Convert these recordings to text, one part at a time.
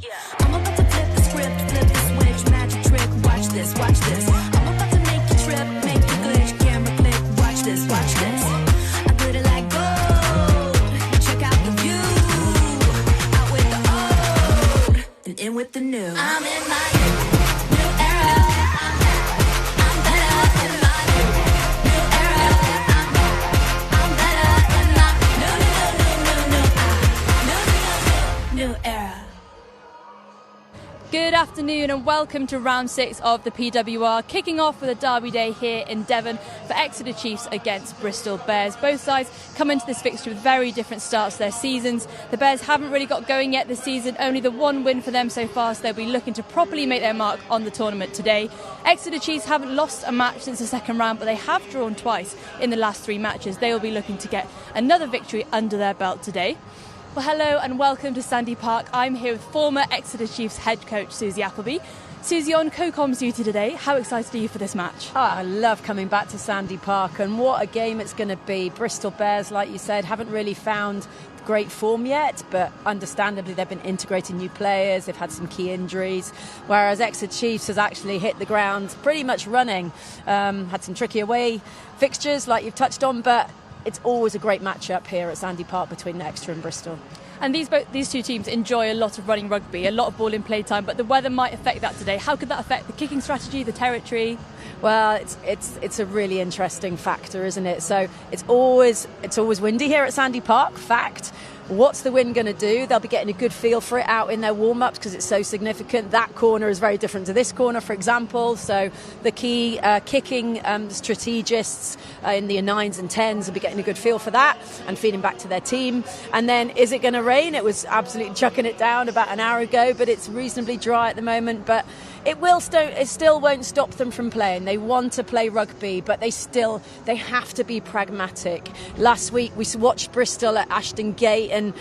I'm about to flip the script, flip the switch, magic trick, watch this, watch this. I'm about to make you trip, make you glitch, camera click, watch this, watch this. I put it like gold, check out the view. Out with the old, and in with the new. I'm in my new era. I'm better in my new era. I'm better in my new era. Good afternoon and welcome to round 6 of the PWR, kicking off with a derby day here in Devon for Exeter Chiefs against Bristol Bears. Both sides come into this fixture with very different starts to their seasons. The Bears haven't really got going yet this season, only the one win for them so far, so they'll be looking to properly make their mark on the tournament today. Exeter Chiefs haven't lost a match since the second round, but they have drawn twice in the last 3 matches. They will be looking to get another victory under their belt today. Well, hello and welcome to Sandy Park. I'm here with former Exeter Chiefs head coach Susie Appleby. Susie, on co-comms duty today, how excited are you for this match? Oh, I love coming back to Sandy Park, and what a game it's going to be. Bristol Bears, like you said, haven't really found great form yet, but understandably they've been integrating new players, they've had some key injuries, whereas Exeter Chiefs has actually hit the ground pretty much running. Had some tricky away fixtures like you've touched on, but it's always a great matchup here at Sandy Park between Exeter and Bristol. And these two teams enjoy a lot of running rugby, a lot of ball in play time, but the weather might affect that today. How could that affect the kicking strategy, the territory? Well, it's a really interesting factor, isn't it? So it's always windy here at Sandy Park. Fact. What's the wind going to do? They'll be getting a good feel for it out in their warm-ups because it's so significant. That corner is very different to this corner, for example. So the key kicking strategists in the 9s and 10s will be getting a good feel for that and feeding back to their team. And then, is it going to rain? It was absolutely chucking it down about an hour ago, but it's reasonably dry at the moment. But it still won't stop them from playing. They want to play rugby, but they have to be pragmatic. Last week we watched Bristol at Ashton Gate, and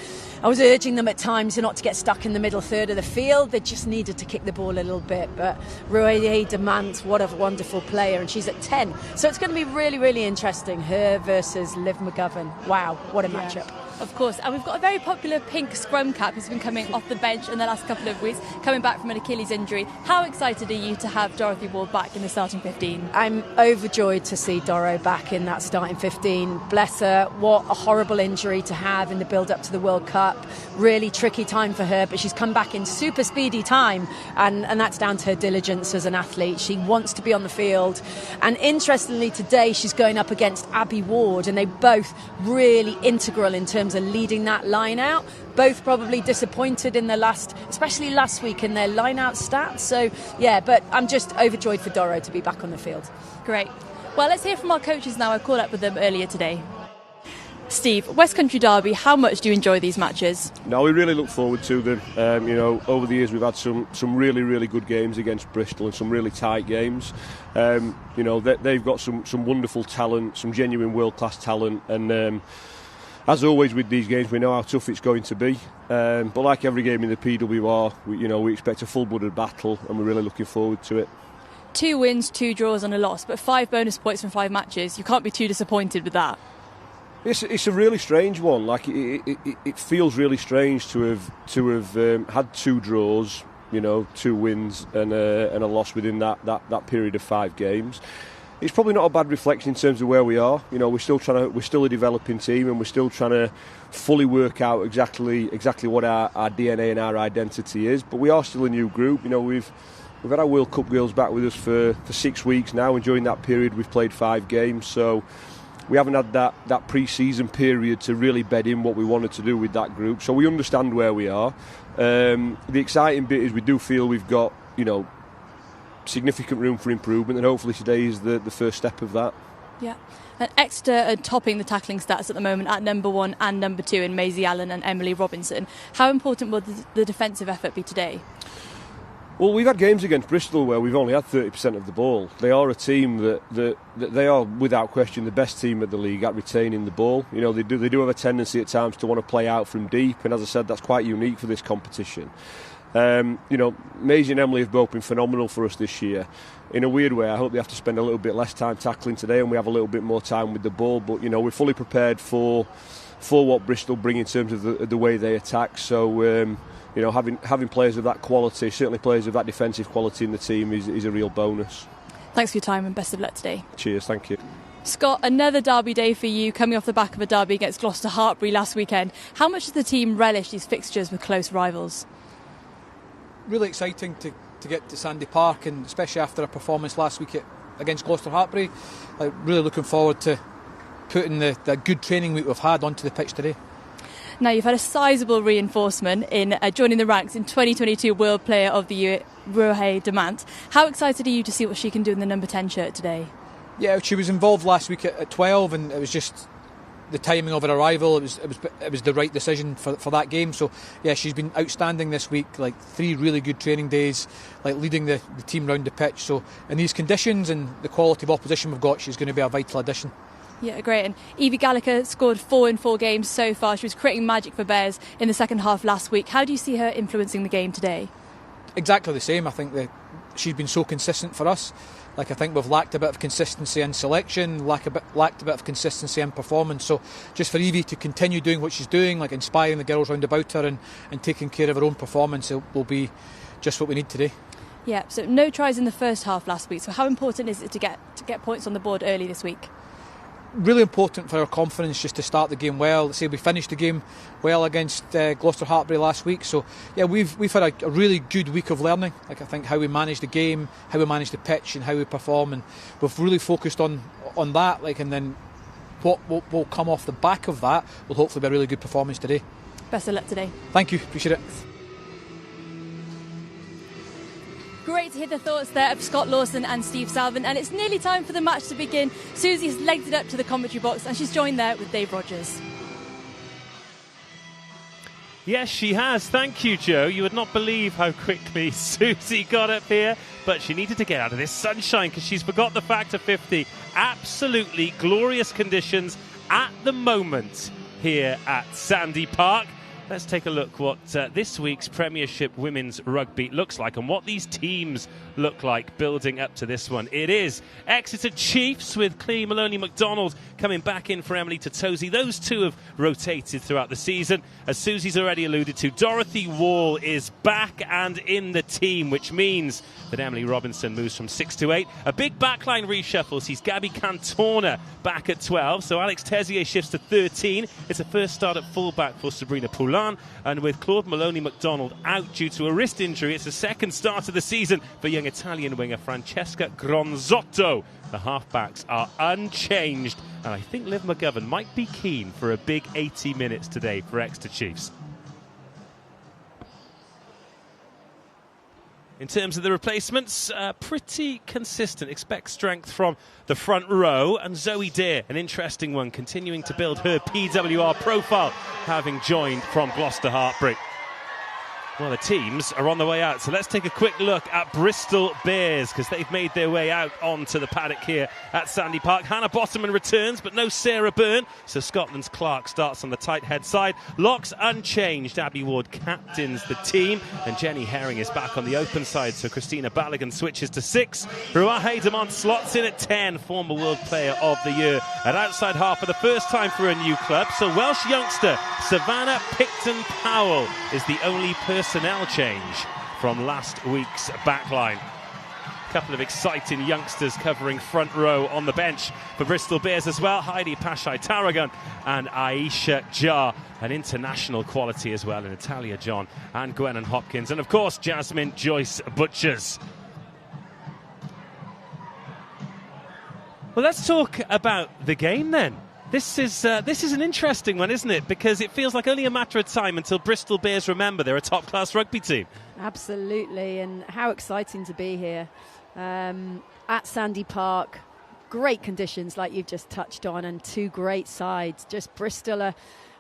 I was urging them at times not to get stuck in the middle third of the field. They just needed to kick the ball a little bit. But Roye Demant, what a wonderful player, and she's at 10. So it's going to be really, really interesting. Her versus Liv McGovern. Wow, what a matchup. Of course, and we've got a very popular pink scrum cap who's been coming off the bench in the last couple of weeks, coming back from an Achilles injury. How excited are you to have Dorothy Ward back in the starting 15? I'm overjoyed to see Doro back in that starting 15. Bless her, what a horrible injury to have in the build-up to the World Cup. Really tricky time for her, but she's come back in super speedy time, and that's down to her diligence as an athlete. She wants to be on the field, and interestingly today she's going up against Abby Ward, and they both really integral in terms of leading that line out. Both probably disappointed in especially last week, in their line out stats. So yeah, but I'm just overjoyed for Doro to be back on the field. Great. Well, let's hear from our coaches now. I caught up with them earlier today. Steve, West Country Derby, how much do you enjoy these matches? No, we really look forward to them. Over the years we've had some really, really good games against Bristol and some really tight games. They've got some wonderful talent, some genuine world-class talent, and as always with these games, we know how tough it's going to be. But like every game in the PWR, we expect a full-blooded battle, and we're really looking forward to it. 2 wins, 2 draws and a loss, but 5 bonus points from 5 matches. You can't be too disappointed with that. It's a really strange one. Like it feels really strange to have had 2 draws, 2 wins and a loss within that period of 5 games. It's probably not a bad reflection in terms of where we are. We're still a developing team, and we're still trying to fully work out exactly what our DNA and our identity is. But we are still a new group. We've had our World Cup girls back with us for 6 weeks now, and during that period we've played 5 games. So we haven't had that pre-season period to really bed in what we wanted to do with that group. So we understand where we are. The exciting bit is we do feel we've got, significant room for improvement, and hopefully today is the first step of that. Yeah. And Exeter are topping the tackling stats at the moment at number 1 and number 2 in Maisie Allen and Emily Robinson. How important will the defensive effort be today? Well, we've had games against Bristol where we've only had 30% of the ball. They are a team that they are, without question, the best team of the league at retaining the ball. They do have a tendency at times to want to play out from deep, and as I said, that's quite unique for this competition. Maisie and Emily have both been phenomenal for us this year. In a weird way, I hope they have to spend a little bit less time tackling today and we have a little bit more time with the ball. But, we're fully prepared for what Bristol bring in terms of the way they attack. So, you know, having players of that quality, certainly players of that defensive quality in the team, is a real bonus. Thanks for your time and best of luck today. Cheers, thank you. Scott, another derby day for you, coming off the back of a derby against Gloucester Hartpury last weekend. How much does the team relish these fixtures with close rivals? Really exciting to get to Sandy Park, and especially after a performance last week against Gloucester Hartpury. Really looking forward to putting the good training week we've had onto the pitch today. Now, you've had a sizable reinforcement in joining the ranks in 2022 World Player of the Year, Rohe Demant. How excited are you to see what she can do in the number 10 shirt today? Yeah, she was involved last week at 12, and it was just the timing of her arrival. It was the right decision for that game. So yeah, she's been outstanding this week. Like 3 really good training days, like leading the team round the pitch. So in these conditions and the quality of opposition we've got, she's going to be a vital addition. Yeah, great. And Evie Gallagher scored 4 in 4 games so far. She was creating magic for Bears in the second half last week. How do you see her influencing the game today? Exactly the same. I think that she's been so consistent for us. Like, I think we've lacked a bit of consistency in selection, lacked a bit of consistency in performance. So just for Evie to continue doing what she's doing, like inspiring the girls round about her and taking care of her own performance, it will be just what we need today. Yeah, so no tries in the first half last week. So how important is it to get points on the board early this week? Really important for our confidence just to start the game well. Let's say we finished the game well against Gloucester Hartpury last week. So yeah, we've had a really good week of learning. Like, I think how we manage the game, how we manage the pitch, and how we perform, and we've really focused on that. Like, and then what will come off the back of that will hopefully be a really good performance today. Best of luck today. Thank you, appreciate it. Great to hear the thoughts there of Scott Lawson and Steve Salvin, and it's nearly time for the match to begin. Susie has legged it up to the commentary box and she's joined there with Dave Rogers. Yes, she has. Thank you, Joe. You would not believe how quickly Susie got up here, but she needed to get out of this sunshine because she's forgot the factor 50. Absolutely glorious conditions at the moment here at Sandy Park. Let's take a look what this week's Premiership Women's Rugby looks like and what these teams look like building up to this one. It is Exeter Chiefs with Clee Maloney-MacDonald coming back in for Emily Totosi. Those two have rotated throughout the season. As Susie's already alluded to, Dorothy Wall is back and in the team, which means that Emily Robinson moves from 6 to 8. A big backline reshuffle sees Gabby Cantona back at 12, so Alex Tezier shifts to 13. It's a first start at fullback for Sabrina Poulin, and with Claude Maloney-MacDonald out due to a wrist injury, it's the second start of the season for young Italian winger Francesca Gronzotto. The halfbacks are unchanged, and I think Liv McGovern might be keen for a big 80 minutes today for Exeter Chiefs. In terms of the replacements, pretty consistent. Expect strength from the front row. And Zoe Deer, an interesting one, continuing to build her PWR profile, having joined from Gloucester Hartpury. Well, the teams are on the way out, so let's take a quick look at Bristol Bears, because they've made their way out onto the paddock here at Sandy Park. Hannah Bottoman returns, but no Sarah Byrne, so Scotland's Clark starts on the tight head side. Locks unchanged. Abby Ward captains the team, and Jenny Herring is back on the open side, so Christina Balogun switches to 6. Rohe Demant slots in at 10, former World Player of the Year. At outside half for the first time for a new club, so Welsh youngster Savannah Picton-Powell is the only personnel change from last week's backline. A couple of exciting youngsters covering front row on the bench for Bristol Bears as well. Heidi Pashai-Taragan and Aisha Jar, an international quality as well in Natalia John and Gwennon Hopkins, and of course Jasmine Joyce Butchers. Well, let's talk about the game then. This is an interesting one, isn't it? Because it feels like only a matter of time until Bristol Bears remember they're a top-class rugby team. Absolutely, and how exciting to be here at Sandy Park. Great conditions, like you've just touched on, and 2 great sides. Just Bristol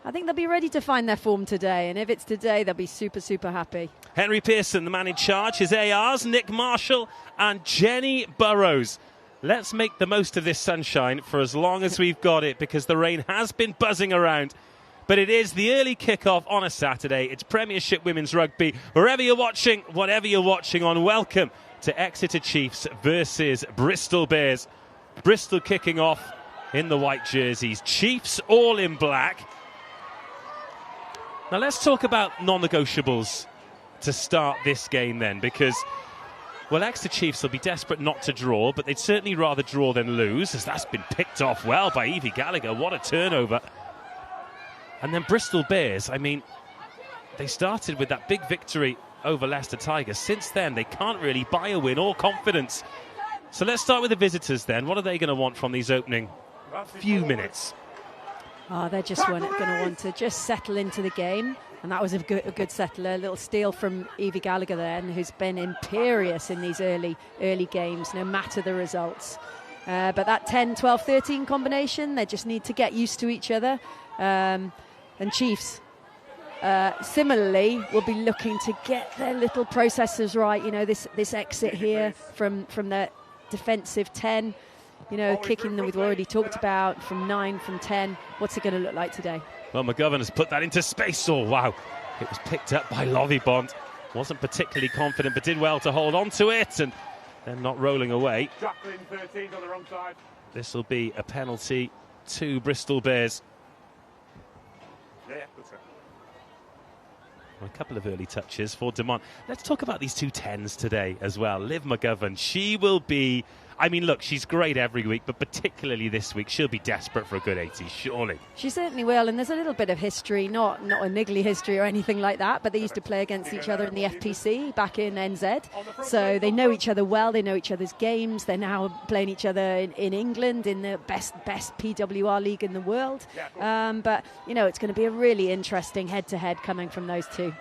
I think they'll be ready to find their form today, and if it's today, they'll be super, super happy. Henry Pearson, the man in charge, his ARs, Nick Marshall and Jenny Burrows. Let's make the most of this sunshine for as long as we've got it, because the rain has been buzzing around. But it is the early kickoff on a Saturday. It's Premiership Women's Rugby. Wherever you're watching, whatever you're watching on, welcome to Exeter Chiefs versus Bristol Bears. Bristol kicking off in the white jerseys. Chiefs all in black. Now let's talk about non-negotiables to start this game then? Because, well, Exeter Chiefs will be desperate not to draw, but they'd certainly rather draw than lose, as that's been picked off well by Evie Gallagher. What a turnover. And then Bristol Bears, I mean, they started with that big victory over Leicester Tigers. Since then, they can't really buy a win or confidence. So let's start with the visitors then. What are they going to want from these opening few minutes? Oh, they're just going to want to just settle into the game. And that was a good settler. A little steal from Evie Gallagher then, who's been imperious in these early games, no matter the results. But that 10, 12, 13 combination, they just need to get used to each other. And Chiefs, similarly, will be looking to get their little processes right. You know, this exit here from their defensive 10, you know, kicking them we've already talked about, from 9, from 10. What's it going to look like today? Well, McGovern has put that into space. Oh, wow. It was picked up by Lovibond. Wasn't particularly confident, but did well to hold on to it and then not rolling away. Jacqueline 13 on the wrong side. This will be a penalty to Bristol Bears. Yeah, that's it. Well, a couple of early touches for Demont. Let's talk about these two 10s today as well. Liv McGovern, she will be... I mean, look, she's great every week, but particularly this week, she'll be desperate for a good 80, surely. She certainly will, and there's a little bit of history, not a niggly history or anything like that, but they used to play against each other in the FPC back in NZ, so they know each other well, they know each other's games, they're now playing each other in England in the best PWR league in the world, but, you know, it's going to be a really interesting head-to-head coming from those two.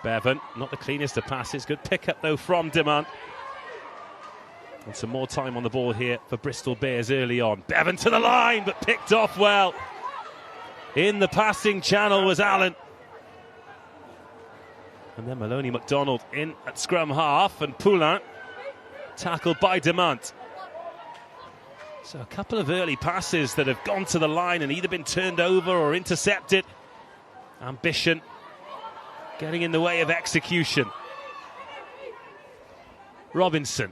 Bevan, not the cleanest of passes, good pick-up, though, from Demont. And some more time on the ball here for Bristol Bears early on. Bevan to the line, but picked off well. In the passing channel was Allen. And then Maloney MacDonald in at scrum half, and Poulin tackled by Demont. So a couple of early passes that have gone to the line and either been turned over or intercepted. Ambition getting in the way of execution. Robinson.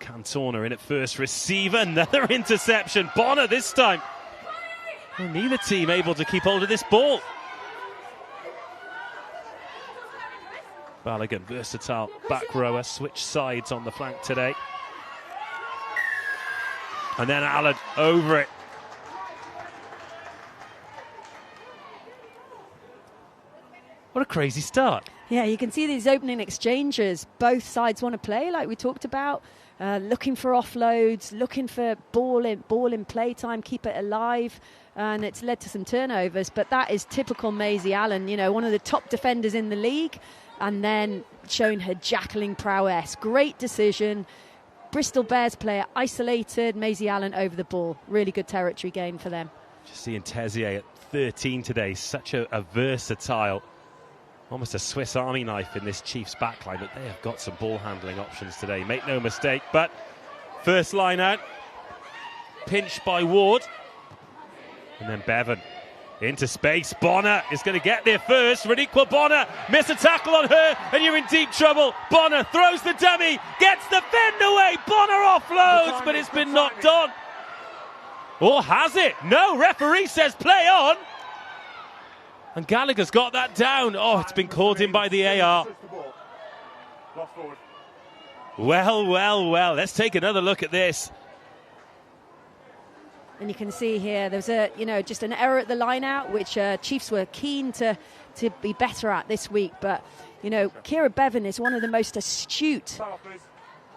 Cantona in at first receiver, another interception. Bonner this time. Well, neither team able to keep hold of this ball. Balogun, versatile back rower, switch sides on the flank today. And then Allen over it. What a crazy start. Yeah, you can see these opening exchanges. Both sides want to play, like we talked about. Looking for offloads, looking for ball in play time, keep it alive, and it's led to some turnovers. But that is typical Maisie Allen, you know, one of the top defenders in the league, and then showing her Jacqueline prowess. Great decision. Bristol Bears player isolated, Maisie Allen over the ball. Really good territory gain for them. Just seeing Tezier at 13 today, such a versatile, almost a Swiss Army knife in this Chiefs backline, but they have got some ball handling options today. Make no mistake, but first line out, pinched by Ward. And then Bevan into space. Bonner is going to get there first. Raniqua Bonner, miss a tackle on her, and you're in deep trouble. Bonner throws the dummy, gets the fend away. Bonner offloads, but it's been knocked on. Or has it? No, referee says play on. And Gallagher's got that down. Oh, it's been called in by the AR. Well, well, well. Let's take another look at this. And you can see here there's just an error at the line out, which Chiefs were keen to be better at this week. But, you know, Kira Bevan is one of the most astute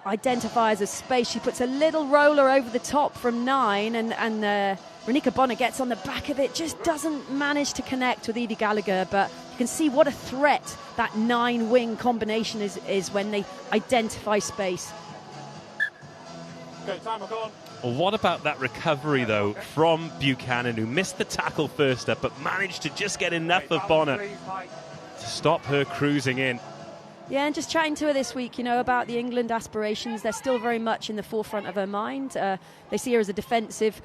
identifiers of space. She puts a little roller over the top from 9, and Raniqua Bonner gets on the back of it, just doesn't manage to connect with Evie Gallagher. But you can see what a threat that 9-wing combination is when they identify space. Okay, time on. Well, what about that recovery, though, from Buchanan, who missed the tackle first up, but managed to just get enough of Bonner to stop her cruising in. Yeah, and just chatting to her this week, you know, about the England aspirations. They're still very much in the forefront of her mind. They see her as a defensive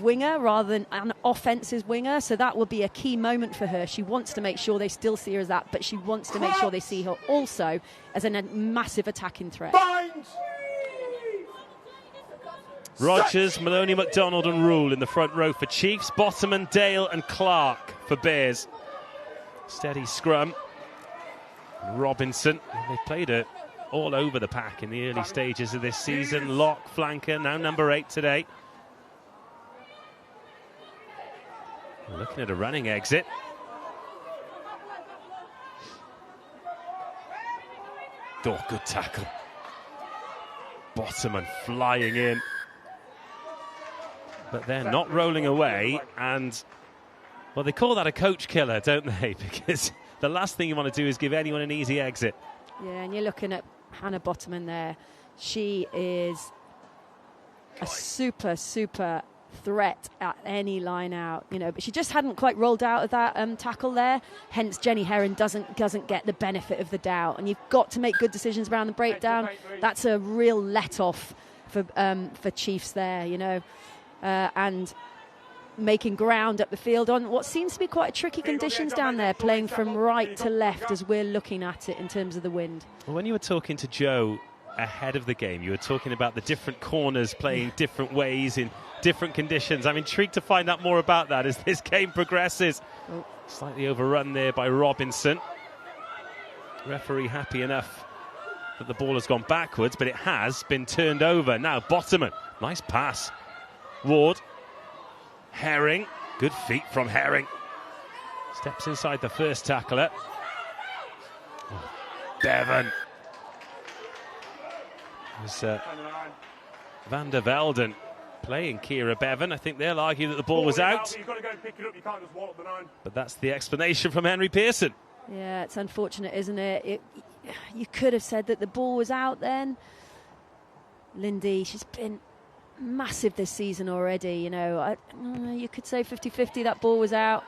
winger rather than an offensive winger, so that will be a key moment for her. She wants to make sure they still see her as that, but she wants to make sure they see her also as a massive attacking threat. Rogers, Maloney, MacDonald and Rule in the front row for Chiefs. Bottoman, Dale and Clark for Bears. Steady scrum. Robinson, they played it all over the pack in the early stages of this season. Lock, flanker, now number 8 today. Looking at a running exit. Oh, good tackle. Bottoman flying in. But they're not rolling away, and, well, they call that a coach killer, don't they? Because the last thing you want to do is give anyone an easy exit. Yeah, and you're looking at Hannah Bottoman there. She is a super threat at any line out, you know, but she just hadn't quite rolled out of that tackle there. Hence, Jenny Herron doesn't get the benefit of the doubt, and you've got to make good decisions around the breakdown. That's a real let-off for Chiefs there, you know, and making ground up the field on what seems to be quite tricky conditions down there, playing from right to left as we're looking at it in terms of the wind. Well, when you were talking to Joe ahead of the game, you were talking about the different corners playing different ways in different conditions. I'm intrigued to find out more about that as this game progresses. Oh. Slightly overrun there by Robinson. Referee happy enough that the ball has gone backwards, but it has been turned over. Now Bottoman, nice pass. Ward, Herring, good feet from Herring. Steps inside the first tackler. Oh, Bevan. It was Van der Velden playing Kira Bevan. I think they'll argue that the ball was out. But that's the explanation from Henry Pearson. Yeah, it's unfortunate, isn't it? You could have said that the ball was out then. Lindy, she's been massive this season already, you know. You could say 50-50 that ball was out.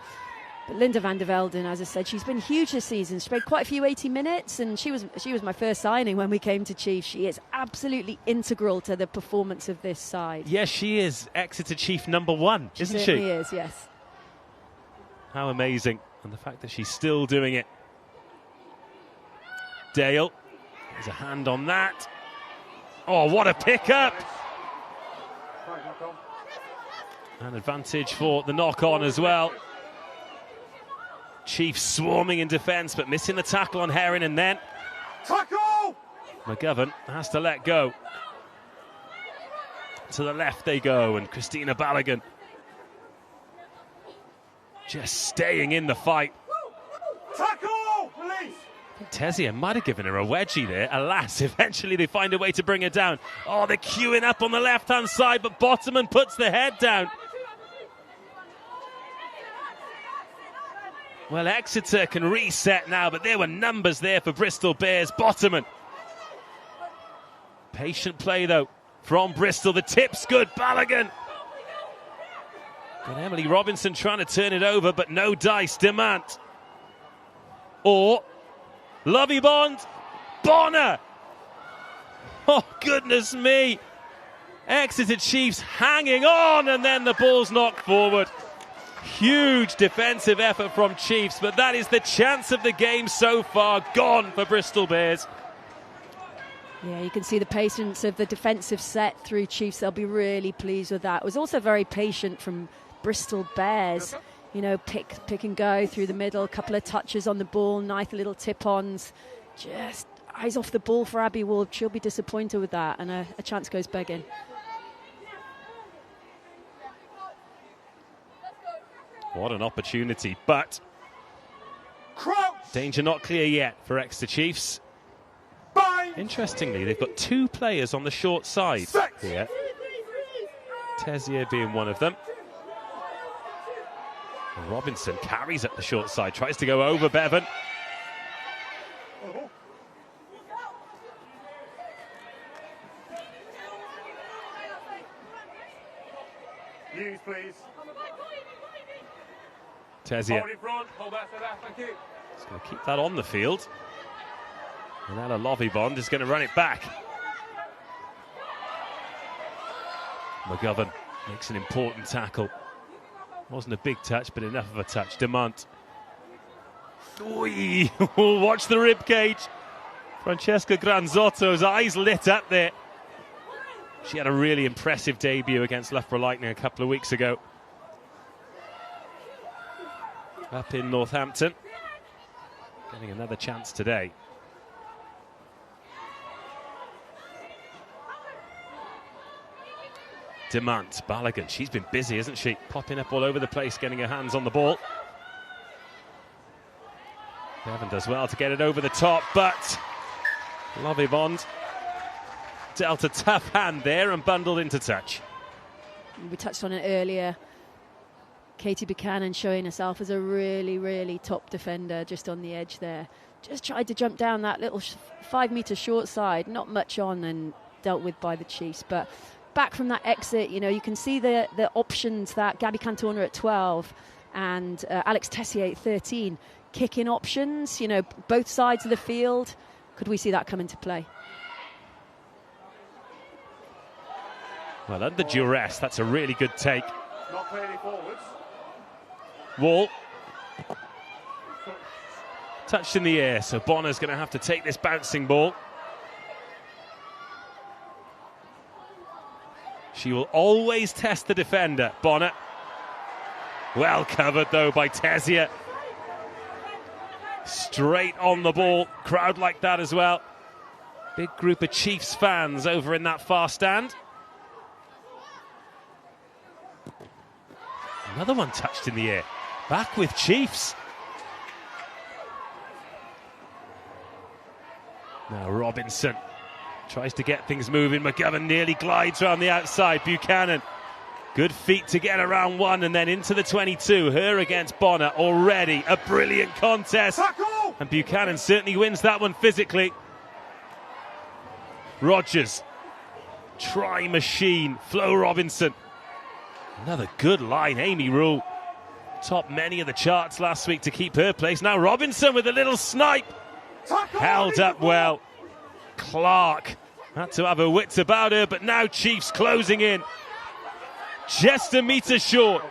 But Linda van der Velden, as I said, she's been huge this season. She played quite a few 80 minutes, and she was my first signing when we came to Chiefs. She is absolutely integral to the performance of this side. Yes, she is Exeter Chief number 1, isn't she? She certainly is, yes. How amazing. And the fact that she's still doing it. Dale, there's a hand on that. Oh, what a pick-up! An advantage for the knock-on as well. Chiefs swarming in defence, but missing the tackle on Herring, and then tackle! McGovern has to let go. To the left they go, and Christina Balogun just staying in the fight. Tackle, police! Tezier might have given her a wedgie there. Alas, eventually they find a way to bring her down. Oh, they're queuing up on the left-hand side, but Bottoman puts the head down. Well, Exeter can reset now, but there were numbers there for Bristol Bears. Bottoman. Patient play, though, from Bristol. The tip's good. Balogun. Got Emily Robinson trying to turn it over, but no dice. Demant. Or Lovey Bond. Bonner. Oh, goodness me. Exeter Chiefs hanging on, and then the ball's knocked forward. Huge defensive effort from Chiefs, but that is the chance of the game so far gone for Bristol Bears. Yeah, you can see the patience of the defensive set through Chiefs. They'll be really pleased with that. It was also very patient from Bristol Bears. You know, pick and go through the middle, a couple of touches on the ball, nice little tip-ons. Just eyes off the ball for Abby Ward. She'll be disappointed with that, and a chance goes begging. What an opportunity, but danger not clear yet for Exeter Chiefs. Interestingly, they've got 2 players on the short side here. Tezier being one of them. And Robinson carries up the short side, tries to go over Bevan. Use, please. Tezier. Hold that, thank you. He's going to keep that on the field. And Ella Lovibond is going to run it back. McGovern makes an important tackle. Wasn't a big touch, but enough of a touch. Demant. Watch the rib cage. Francesca Granzotto's eyes lit up there. She had a really impressive debut against Loughborough Lightning a couple of weeks ago. Up in Northampton. Getting another chance today. Demant, Balogun, she's been busy, isn't she? Popping up all over the place, getting her hands on the ball. Devon does well to get it over the top, but Lovibond dealt a tough hand there and bundled into touch. We touched on it earlier. Katie Buchanan showing herself as a really, really top defender just on the edge there. Just tried to jump down that little 5 metre short side, not much on, and dealt with by the Chiefs. But back from that exit, you know, you can see the options that Gabby Cantona at 12 and Alex Tessier at 13. Kicking options, you know, both sides of the field. Could we see that come into play? Well, under duress, that's a really good take. Not clearly forwards. Wall. Touched in the air, so Bonner's going to have to take this bouncing ball. She will always test the defender, Bonner. Well covered, though, by Tessier. Straight on the ball. Crowd like that as well. Big group of Chiefs fans over in that far stand. Another one touched in the air. Back with Chiefs. Now Robinson tries to get things moving. McGovern nearly glides around the outside. Buchanan, good feet to get around one and then into the 22. Her against Bonner, already a brilliant contest. Tackle! And Buchanan certainly wins that one physically. Rogers, try machine. Flo Robinson. Another good line. Amy Rule topped many of the charts last week to keep her place. Now Robinson with a little snipe. Tackle! Held up well. Clark had to have her wits about her, but now Chiefs closing in. Just a metre short.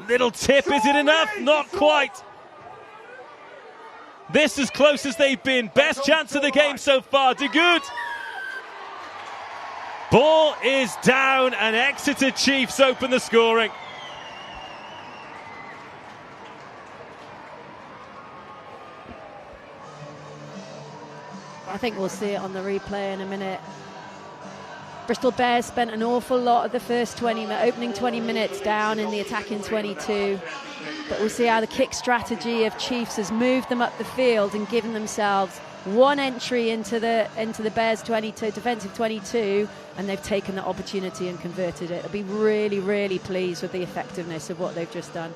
Little tip, is it enough? Not quite. This as close as they've been. Best chance of the game so far. De Good. Ball is down and Exeter Chiefs open the scoring. I think we'll see it on the replay in a minute. Bristol Bears spent an awful lot of the first opening 20 minutes down in the attacking 22. But we'll see how the kick strategy of Chiefs has moved them up the field and given themselves one entry into the Bears 22, defensive 22, and they've taken the opportunity and converted it. I'll be really, really pleased with the effectiveness of what they've just done.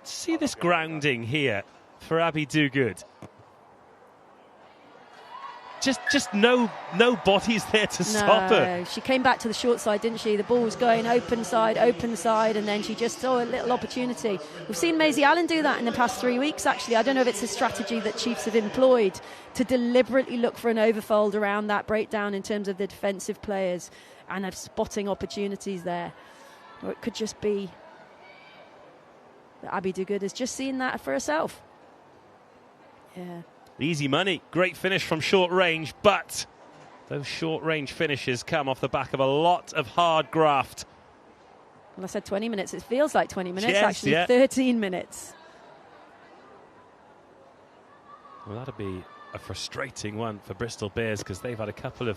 See this grounding here for Abby Do-Good. Just no bodies there to stop her. She came back to the short side, didn't she? The ball was going open side, and then she just saw a little opportunity. We've seen Maisie Allen do that in the past 3 weeks, actually. I don't know if it's a strategy that Chiefs have employed to deliberately look for an overfold around that breakdown in terms of the defensive players, and of spotting opportunities there. Or it could just be that Abby Do-Good has just seen that for herself. Yeah. Easy money, great finish from short range, but those short range finishes come off the back of a lot of hard graft. Well, I said 20 minutes. It feels like 20 minutes, yes, actually. Yeah. 13 minutes. Well, that'll be a frustrating one for Bristol Bears because they've had a couple of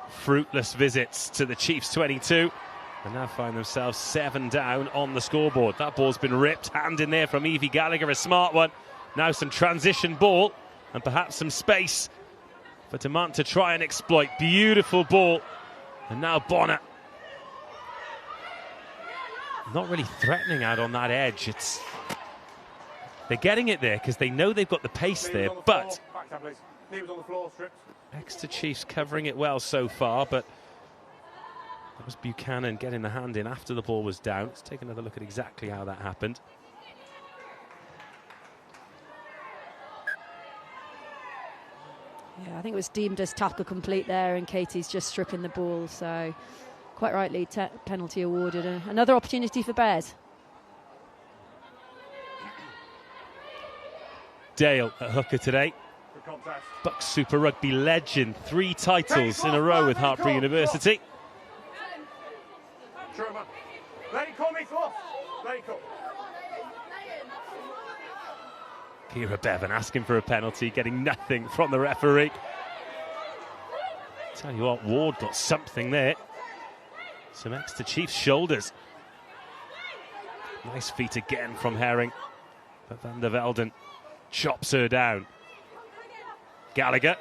fruitless visits to the Chiefs 22 and now find themselves 7 down on the scoreboard. That ball's been ripped, hand in there from Evie Gallagher, a smart one. Now some transition ball. And perhaps some space for Demant to try and exploit. Beautiful ball. And now Bonner. Not really threatening out on that edge. They're getting it there because they know they've got the pace there. But Exeter Chiefs covering it well so far. But that was Buchanan getting the hand in after the ball was down. Let's take another look at exactly how that happened. Yeah, I think it was deemed as tackle complete there, and Katie's just stripping the ball. So, quite rightly, penalty awarded. Another opportunity for Bears. Dale at hooker today. Bucks Super Rugby legend. 3 titles in a row with Hartpury University. Let it come, Let it come. Kira Bevan asking for a penalty, getting nothing from the referee. Tell you what, Ward got something there. Some Exeter Chiefs shoulders. Nice feet again from Herring. But Van der Velden chops her down. Gallagher.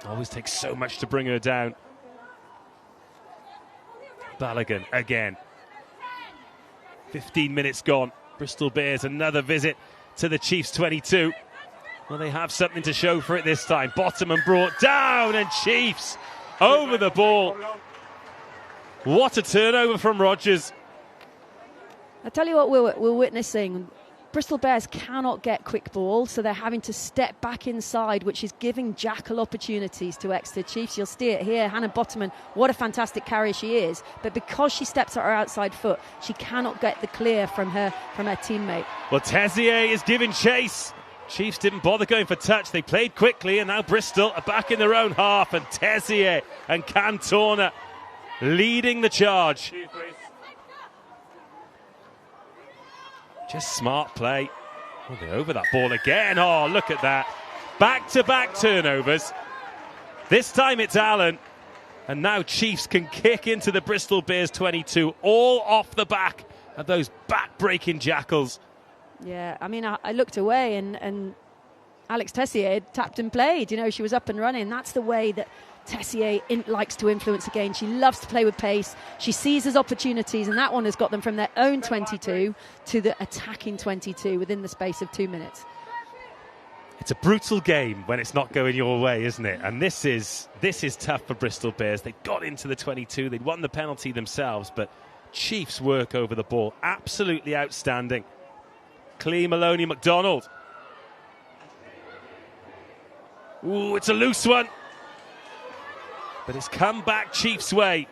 Always takes so much to bring her down. Balogun again. 15 minutes gone. Bristol Bears another visit to the Chiefs 22. Well, they have something to show for it this time. Bottomman brought down, and Chiefs over the ball. What a turnover from Rodgers. I tell you what we're witnessing. Bristol Bears cannot get quick ball, so they're having to step back inside, which is giving jackal opportunities to Exeter Chiefs. You'll see it here. Hannah Bottomman, what a fantastic carrier she is. But because she steps at her outside foot, she cannot get the clear from her teammate. Well, Tessier is giving chase. Chiefs didn't bother going for touch. They played quickly, and now Bristol are back in their own half. And Tessier and Cantona leading the charge. Just smart play. Oh, they're over that ball again. Oh, look at that. Back-to-back turnovers. This time it's Allen. And now Chiefs can kick into the Bristol Bears 22, all off the back of those back-breaking jackals. Yeah, I mean, I looked away and Alex Tessier had tapped and played. You know, she was up and running. That's the way that Tessier likes to influence a game. She loves to play with pace. She seizes opportunities, and that one has got them from their own 22 to the attacking 22 within the space of 2 minutes. It's a brutal game when it's not going your way, isn't it? And this is tough for Bristol Bears. They got into the 22. They'd won the penalty themselves, but Chiefs work over the ball. Absolutely outstanding. Clee, Maloney, McDonald. Ooh, it's a loose one. But it's come back Chiefs' way.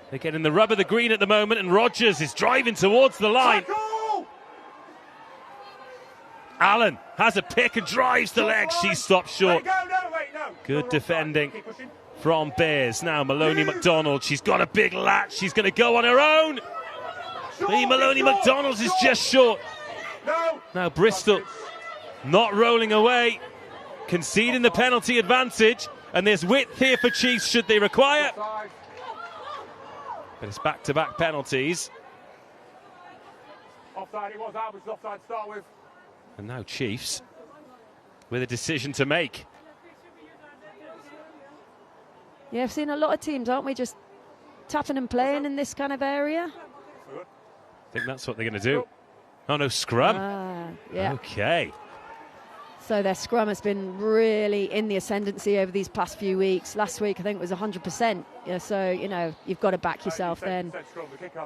They're getting the rub of the green at the moment, and Rodgers is driving towards the line. Allen has a pick and drives the leg. She stops short. Good defending from Bears. Now Maloney McDonald. She's got a big latch. She's going to go on her own. Maloney McDonald is just short. Now Bristol not rolling away, conceding the penalty advantage, and there's width here for Chiefs should they require. But it's back-to-back penalties. Offside, it was out, it was offside to start with. And now Chiefs with a decision to make. Yeah, I've seen a lot of teams, aren't we, just tapping and playing in this kind of area? I think that's what they're going to do. Oh, no, scrum. Yeah. Okay. So their scrum has been really in the ascendancy over these past few weeks. Last week, I think it was 100%. Yeah, so, you know, you've got to back yourself then.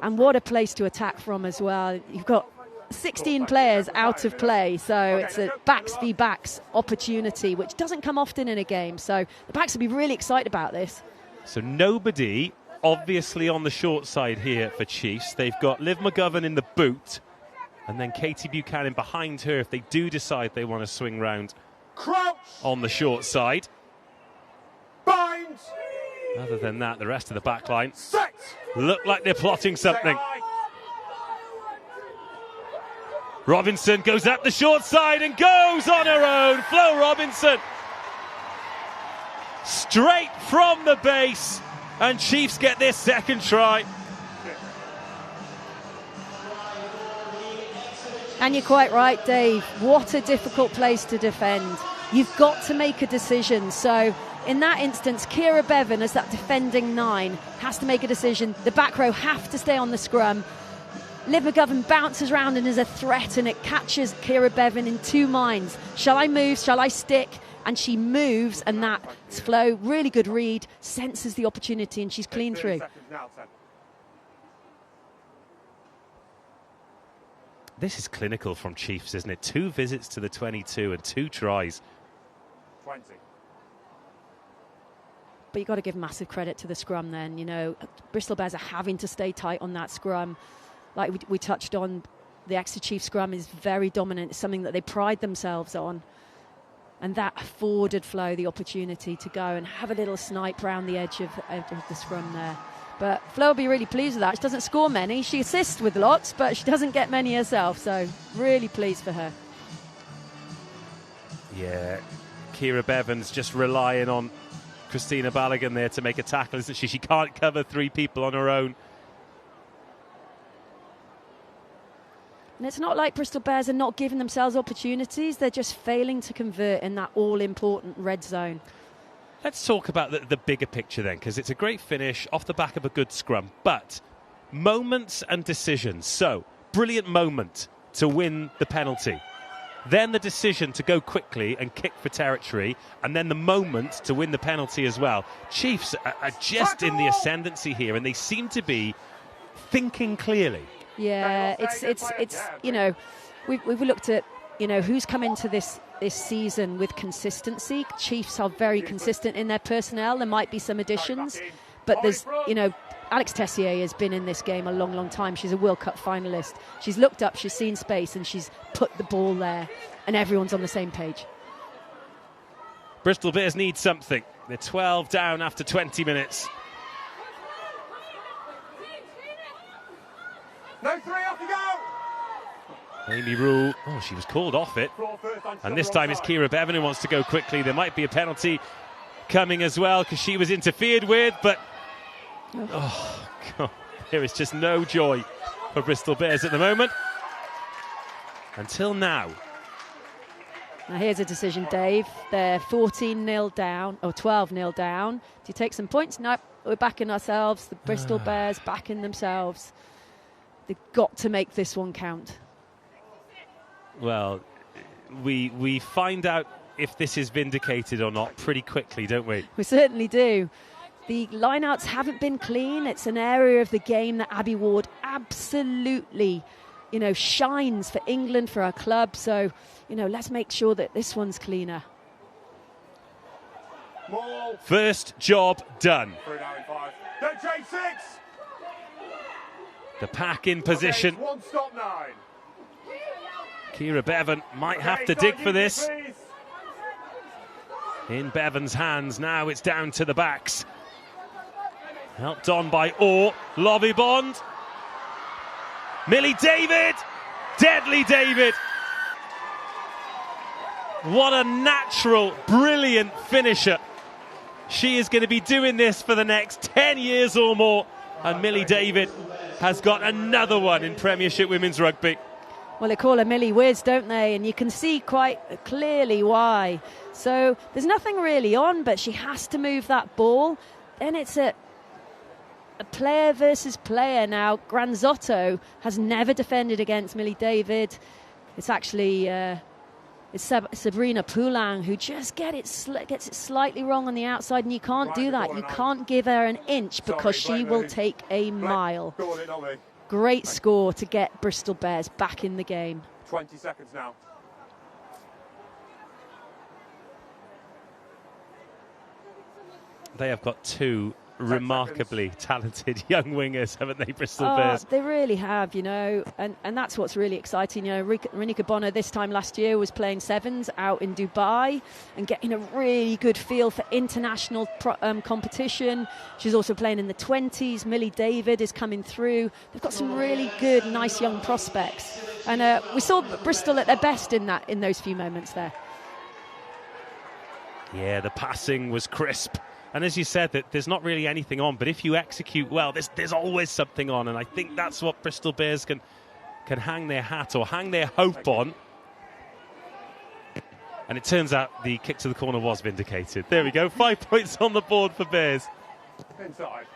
And what a place to attack from as well. You've got 16 players out of play, so it's a backs v backs opportunity, which doesn't come often in a game. So the backs will be really excited about this. So nobody obviously on the short side here for Chiefs. They've got Liv McGovern in the boot, and then Katie Buchanan behind her if they do decide they want to swing round Crouch on the short side. Binds. Other than that, the rest of the back line Set. look like they're plotting something. Robinson goes up the short side and goes on her own. Flo Robinson. Straight from the base. And Chiefs get their second try. And you're quite right, Dave. What a difficult place to defend. You've got to make a decision. So in that instance, Kira Bevan, as that defending 9, has to make a decision. The back row have to stay on the scrum. Liv McGovern bounces around and is a threat, and it catches Kira Bevan in two minds. Shall I move? Shall I stick? And she moves, and that's Flo. Really good read, senses the opportunity, and she's clean through. This is clinical from Chiefs, isn't it? 2 visits to the 22 and 2 tries. 20. But you've got to give massive credit to the scrum then. You know, Bristol Bears are having to stay tight on that scrum. Like we touched on, the Exeter Chiefs scrum is very dominant. It's something that they pride themselves on. And that afforded Flo the opportunity to go and have a little snipe around the edge of the scrum there. But Flo will be really pleased with that. She doesn't score many. She assists with lots, but she doesn't get many herself. So really pleased for her. Yeah, Kira Bevan's just relying on Christina Balogun there to make a tackle, isn't she? She can't cover 3 people on her own. And it's not like Bristol Bears are not giving themselves opportunities. They're just failing to convert in that all-important red zone. Let's talk about the bigger picture then, because it's a great finish off the back of a good scrum. But moments and decisions. So, brilliant moment to win the penalty. Then the decision to go quickly and kick for territory, and then the moment to win the penalty as well. Chiefs are just in the ascendancy here, and they seem to be thinking clearly. Yeah, it's you know, we've looked at, you know, who's come into this season with consistency. Chiefs are very consistent in their personnel. There might be some additions, but there's, you know, Alex Tessier has been in this game a long, long time. She's a World Cup finalist. She's looked up, she's seen space, and she's put the ball there, and everyone's on the same page. Bristol Bears need something. They're 12 down after 20 minutes. No 3, off you go! Amy Rule, oh, she was called off it. And this time it's Kira Bevan who wants to go quickly. There might be a penalty coming as well because she was interfered with, but oh, God, there is just no joy for Bristol Bears at the moment. Until now. Now here's a decision, Dave. They're 14-0 down, or 12-0 down. Do you take some points? No, we're backing ourselves. The Bristol Bears backing themselves. They've got to make this one count. Well, we find out if this is vindicated or not pretty quickly, don't we? We certainly do. The lineouts haven't been clean. It's an area of the game that Abby Ward absolutely, you know, shines for England, for our club. So, you know, let's make sure that this one's cleaner. First job done. 3 now in 5. Don't chase 6! The pack in position. Okay, 1 stop 9. Kira Bevan might have to dig for this. In Bevan's hands, now it's down to the backs. Helped on by Orr, Lobby Bond. Millie David, Deadly David. What a natural, brilliant finisher. She is going to be doing this for the next 10 years or more. And Millie David has got another one in Premiership Women's Rugby. Well, they call her Millie Wiz, don't they? And you can see quite clearly why. So there's nothing really on, but she has to move that ball. Then it's a player versus player now. Granzotto has never defended against Millie David. It's actually it's Sabrina Poulin who just gets it slightly wrong on the outside, and you can't do that. You can't give her an inch because she will take a mile. Great score to get Bristol Bears back in the game. 20 seconds now. They have got 2 remarkably talented young wingers, haven't they, Bristol Bears? They really have, you know, and that's what's really exciting. You know, Renika Bonner this time last year was playing 7s out in Dubai and getting a really good feel for international competition. She's also playing in the 20s. Millie David is coming through. They've got some really good, nice young prospects. And we saw Bristol at their best in those few moments there. Yeah, the passing was crisp. And as you said, that there's not really anything on, but if you execute well, there's always something on, and I think that's what Bristol Bears can hang their hat or hang their hope on. And it turns out the kick to the corner was vindicated. There we go, 5 points on the board for Bears. Inside.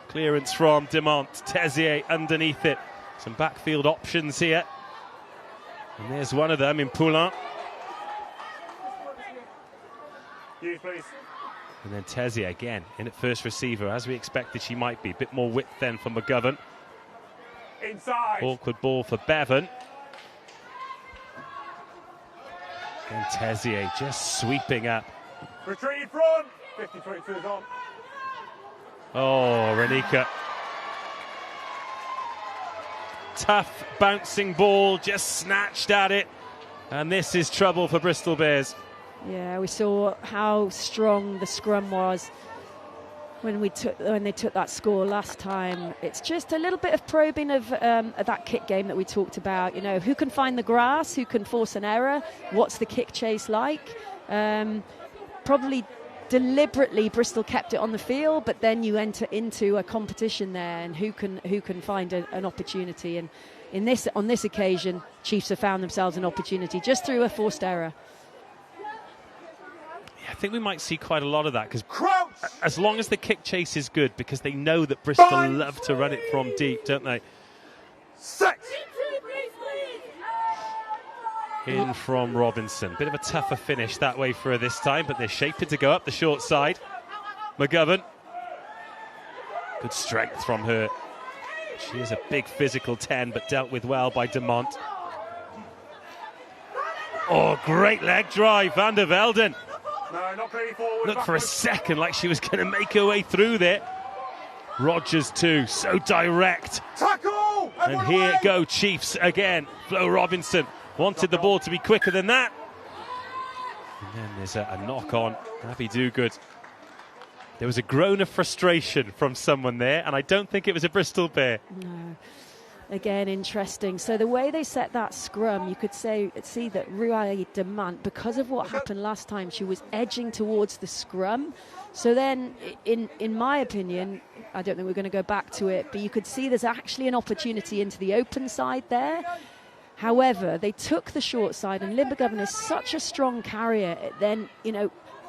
Clearance from Demont, Tessier underneath it. Some backfield options here. And there's one of them in Poulin. Use, please. And then Tessier again in at first receiver, as we expected she might be. A bit more width then for McGovern. Inside. Awkward ball for Bevan. And Tessier just sweeping up. Retreat in front. 50-22 is on. Oh, Renika. Tough bouncing ball, just snatched at it. And this is trouble for Bristol Bears. Yeah, we saw how strong the scrum was. when they took that score last time. It's just a little bit of probing of that kick game that we talked about. You know, who can find the grass, who can force an error, what's the kick chase like. Probably deliberately Bristol kept it on the field, but then you enter into a competition there, and who can find an opportunity. And on this occasion, Chiefs have found themselves an opportunity just through a forced error. I think we might see quite a lot of that, because as long as the kick chase is good, because they know that Bristol love to run it from deep, don't they? In from Robinson. Bit of a tougher finish that way for her this time, but they're shaping to go up the short side. McGovern. Good strength from her. She is a big physical 10, but dealt with well by Demont. Oh, great leg drive, Van der Velden. No, not clearly forward. Looked for a second like she was going to make her way through there. Rogers too, so direct. Tackle! And here go Chiefs again. Flo Robinson wanted the ball to be quicker than that. And then there's a knock on Abby Dogood. There was a groan of frustration from someone there, and I don't think it was a Bristol Bear. No. Again, interesting. So the way they set that scrum, you could see that Ruai Demant, because of what happened last time, she was edging towards the scrum. So then, in my opinion, I don't think we're going to go back to it, but you could see there's actually an opportunity into the open side there. However, they took the short side, and Lynn McGovern is such a strong carrier. It then,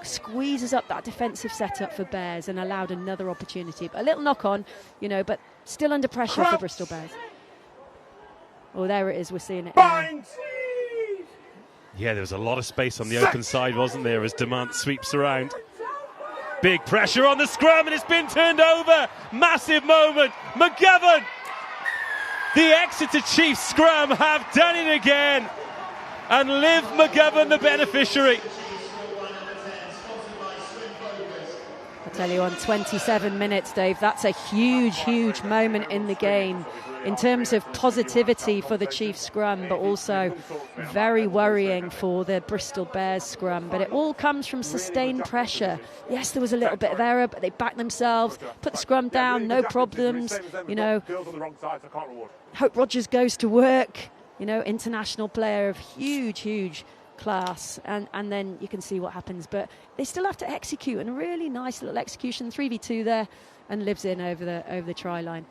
squeezes up that defensive setup for Bears and allowed another opportunity. But a little knock on, but still under pressure for Bristol Bears. Oh, there it is. We're seeing it now. Yeah, there was a lot of space on the open side, wasn't there, as Demant sweeps around. Big pressure on the scrum, and it's been turned over. Massive moment. McGovern. The Exeter Chiefs scrum have done it again. And Liv McGovern the beneficiary. I tell you, on 27 minutes, Dave, that's a huge, huge moment in the game in terms of positivity for the Chiefs scrum, but also very worrying for the Bristol Bears scrum. But it all comes from sustained pressure. Yes, there was a little bit of error, but they backed themselves, put the scrum down, no problems. Hope Rogers goes to work, international player of huge, huge class, and then you can see what happens. But they still have to execute, and a really nice little execution, 3v2 there, and lives in over the try line.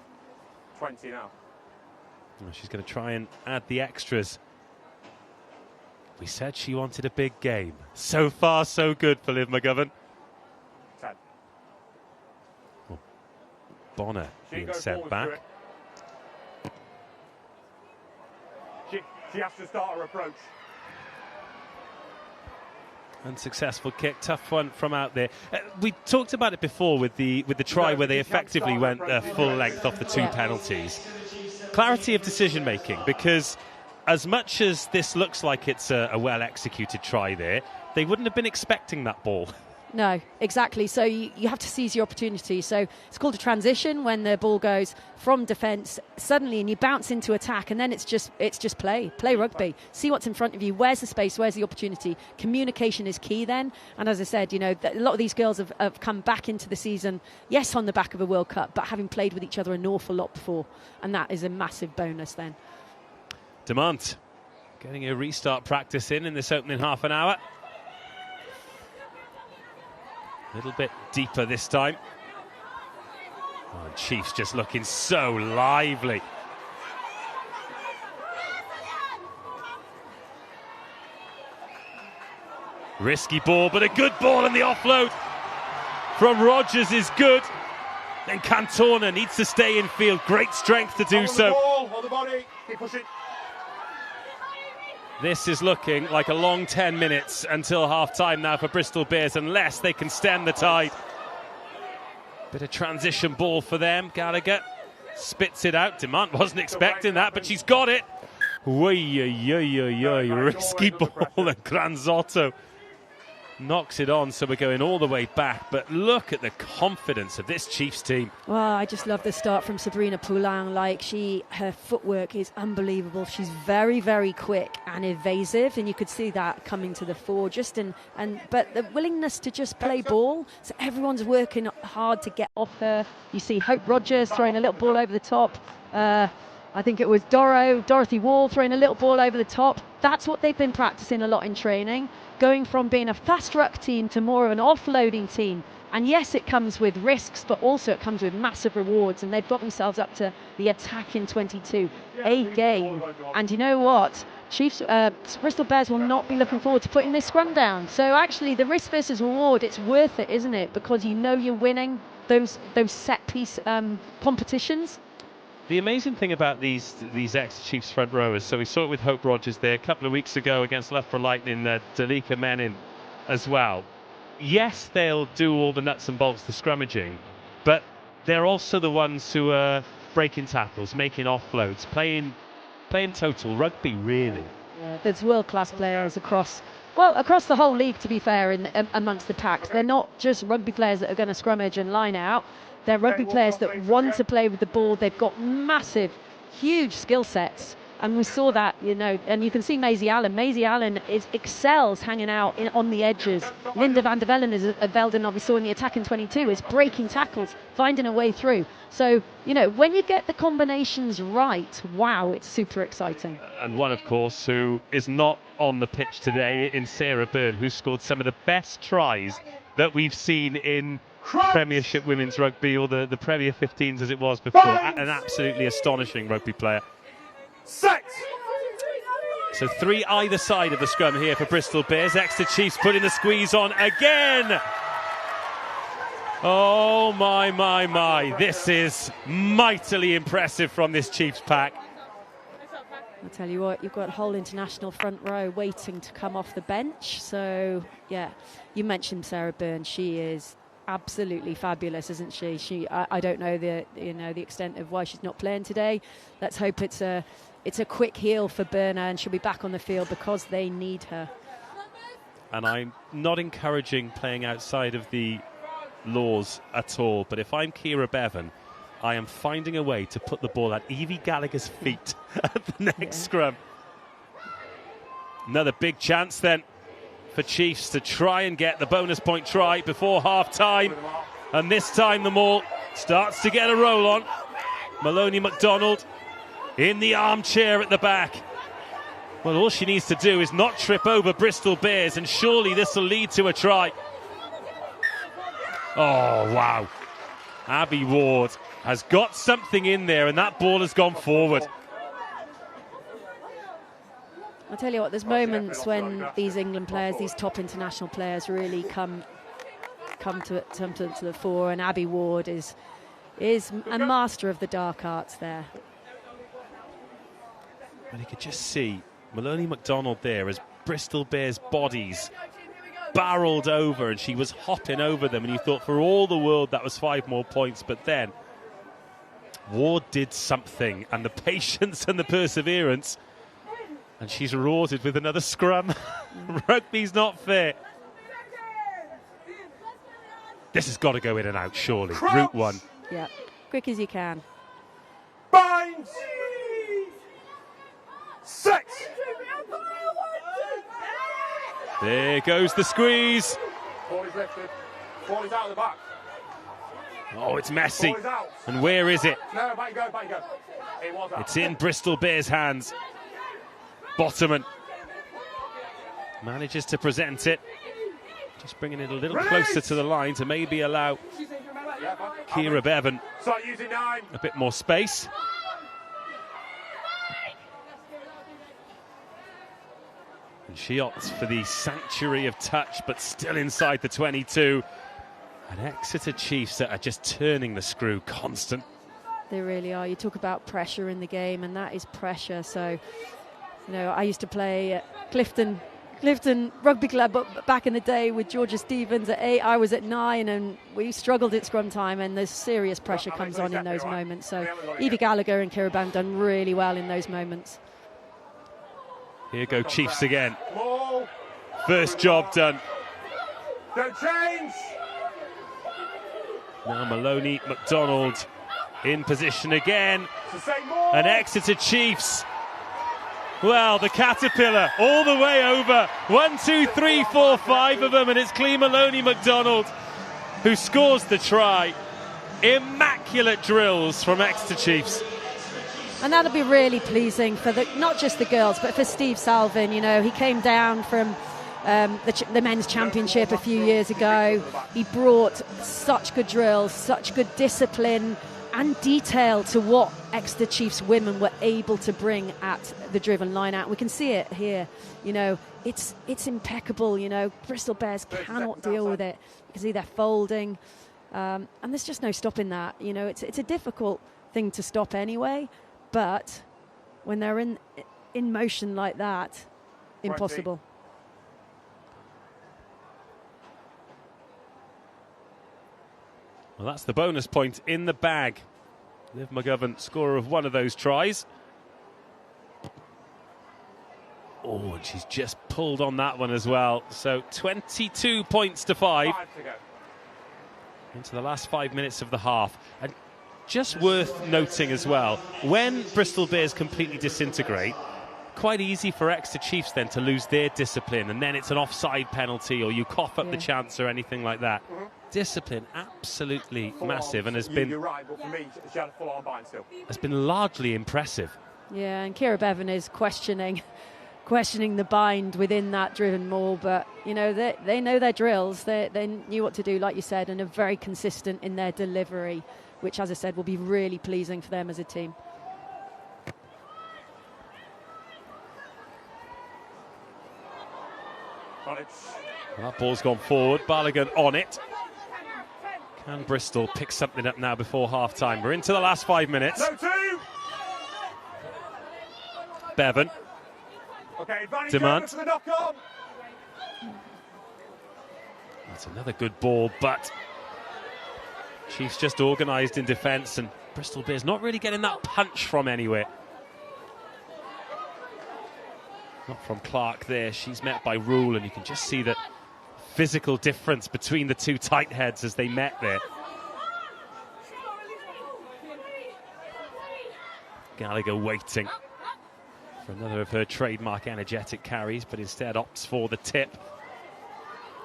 20 now. Well, she's going to try and add the extras. We said she wanted a big game. So far, so good for Liv McGovern. 10. Well, Bonner being sent back. She has to start her approach. Unsuccessful kick, tough one from out there. We talked about it before with the try where they effectively went full length off the two penalties. Clarity of decision making, because as much as this looks like it's a well executed try there, they wouldn't have been expecting that ball. No, exactly. So you have to seize your opportunity. So it's called a transition when the ball goes from defence suddenly and you bounce into attack, and then it's just play rugby. See what's in front of you. Where's the space? Where's the opportunity? Communication is key then. And as I said, a lot of these girls have come back into the season, yes, on the back of a World Cup, but having played with each other an awful lot before, and that is a massive bonus then. Demant getting a restart practice in this opening half an hour. A little bit deeper this time. Oh, Chiefs just looking so lively. Risky ball, but a good ball, and the offload from Rogers is good. Then Cantona needs to stay in field. Great strength to do so. On the body. Keep pushing. This is looking like a long 10 minutes until half-time now for Bristol Bears, unless they can stem the tide. Bit of transition ball for them. Gallagher spits it out. Demant wasn't expecting that, but she's got it. Risky ball, and Granzotto knocks it on, so we're going all the way back. But look at the confidence of this Chiefs team. Well, I just love the start from Sabrina Poulain. Like, her footwork is unbelievable. She's very, very quick and evasive, and you could see that coming to the fore. But the willingness to just play ball. So everyone's working hard to get off her. You see Hope Rogers throwing a little ball over the top. I think it was Dorothy Wall throwing a little ball over the top. That's what they've been practicing a lot in training, going from being a fast ruck team to more of an offloading team. And yes, it comes with risks, but also it comes with massive rewards. And they've got themselves up to the attack in 22, a game. And you know what? Bristol Bears will not be looking forward to putting this scrum down. So actually, the risk versus reward, it's worth it, isn't it? Because you know you're winning those set piece competitions. The amazing thing about these Exeter Chiefs front rowers, so we saw it with Hope Rogers there a couple of weeks ago against Loughborough Lightning, Dalika Menin as well. Yes, they'll do all the nuts and bolts, the scrummaging, but they're also the ones who are breaking tackles, making offloads, playing total rugby, really. Yeah, there's world-class players across the whole league, to be fair, amongst the packs. They're not just rugby players that are going to scrummage and line out. They're rugby players that want to play with the ball. They've got massive, huge skill sets. And we saw that, and you can see Maisie Allen. Maisie Allen excels hanging out on the edges. Linda van der Velden, we saw in the attack in 22, is breaking tackles, finding a way through. So, when you get the combinations right, wow, it's super exciting. And one, of course, who is not on the pitch today in Sarah Byrne, who scored some of the best tries that we've seen in Premiership Women's Rugby, or the Premier 15s as it was before. An absolutely astonishing rugby player. So 3 either side of the scrum here for Bristol Bears. Exeter Chiefs putting the squeeze on again. Oh my. This is mightily impressive from this Chiefs pack. I'll tell you what, you've got a whole international front row waiting to come off the bench. So, yeah, you mentioned Sarah Byrne. She is absolutely fabulous, isn't she? I don't know the extent of why she's not playing today. Let's hope it's a quick heal for Byrne and she'll be back on the field because they need her. And I'm not encouraging playing outside of the laws at all, but if I'm Ciara Bevan, I am finding a way to put the ball at Evie Gallagher's feet at the next scrum. Another big chance then for Chiefs to try and get the bonus point try before half-time. And this time the maul starts to get a roll on. Maloney MacDonald in the armchair at the back. Well, all she needs to do is not trip over Bristol Bears, and surely this will lead to a try. Oh, wow. Abby Ward has got something in there, and that ball has gone forward. I'll tell you what, there's moments when these England players, these top international players, really come to the fore, and Abby Ward is a master of the dark arts there. And you could just see Maloney MacDonald there as Bristol Bears' bodies barreled over, and she was hopping over them, and you thought for all the world that was 5 more points, but then Ward did something, and the patience and the perseverance, and she's rewarded with another scrum. Rugby's not fair. This has got to go in and out, surely. Route 1. Yeah, quick as you can. Binds. 6. There goes the squeeze. Ball is lifted. Ball is out of the back. Oh, it's messy. Ball is out. And where is it? No, back you go. It was out. It's in Bristol Bears' hands. Bottoman manages to present it. Just bringing it a little closer to the line to maybe allow Ciara Bevan Start using 9. a bit more space. And she opts for the sanctuary of touch, but still inside the 22. And Exeter Chiefs that are just turning the screw constant. They really are. You talk about pressure in the game, and that is pressure. So, I used to play at Clifton Rugby Club back in the day with Georgia Stevens at 8. I was at 9, and we struggled at scrum time, and there's serious pressure comes on in those moments. So Evie Gallagher and Ciara Bevan done really well in those moments. Here go Chiefs again. First job done. Don't change. Now Maloney McDonald in position again. So say more. And Exeter Chiefs. Well, the caterpillar all the way over. 1, 2, 3, 4, 5 of them, and it's Clee Maloney McDonald who scores the try. Immaculate drills from Exeter Chiefs. And that'll be really pleasing for not just the girls, but for Steve Salvin. You know, he came down from the men's championship a few years ago. He brought such good drills, such good discipline and detail to what Exeter Chiefs women were able to bring at the driven line out. We can see it here. You know, it's impeccable. You know, Bristol Bears cannot deal with it. You can see they're folding, and there's just no stopping that. You know, it's a difficult thing to stop anyway, but when they're in motion like that, impossible. Well, that's the bonus point in the bag. Liv McGovern, scorer of one of those tries. Oh, and she's just pulled on that one as well. So 22 points to 5. 5 to go. Into the last 5 minutes of the half. And just worth noting as well, when Bristol Bears completely disintegrate, quite easy for Exeter Chiefs then to lose their discipline, and then it's an offside penalty or you cough up the chance or anything like that. Discipline absolutely massive, and has been, You're right, but for me, she had a full-on bind still. has been largely impressive. Yeah, and Kira Bevan is questioning the bind within that driven maul, but you know they know their drills. They knew what to do, like you said, and are very consistent in their delivery, which, as I said, will be really pleasing for them as a team. Well, That ball's gone forward. Balogun on it. Can Bristol pick something up now before half-time? We're into the last 5 minutes. no 2. Bevan. Okay, advantage Demand. over for the knock-on. That's another good ball, but Chiefs just organised in defence, and Bristol Bears not really getting that punch from anywhere. Not from Clark there. She's met by Rule, and you can just see the physical difference between the two tight heads as they met there. Gallagher waiting for another of her trademark energetic carries, but instead opts for the tip.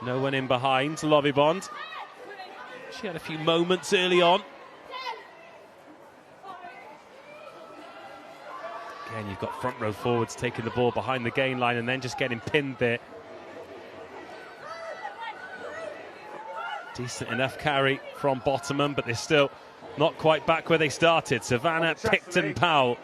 No one in behind. Lovibond. She had a few moments early on. Again, you've got front row forwards taking the ball behind the gain line and then just getting pinned there. Decent enough carry from Bottomham, but they're still not quite back where they started. Savannah, Picton, Powell.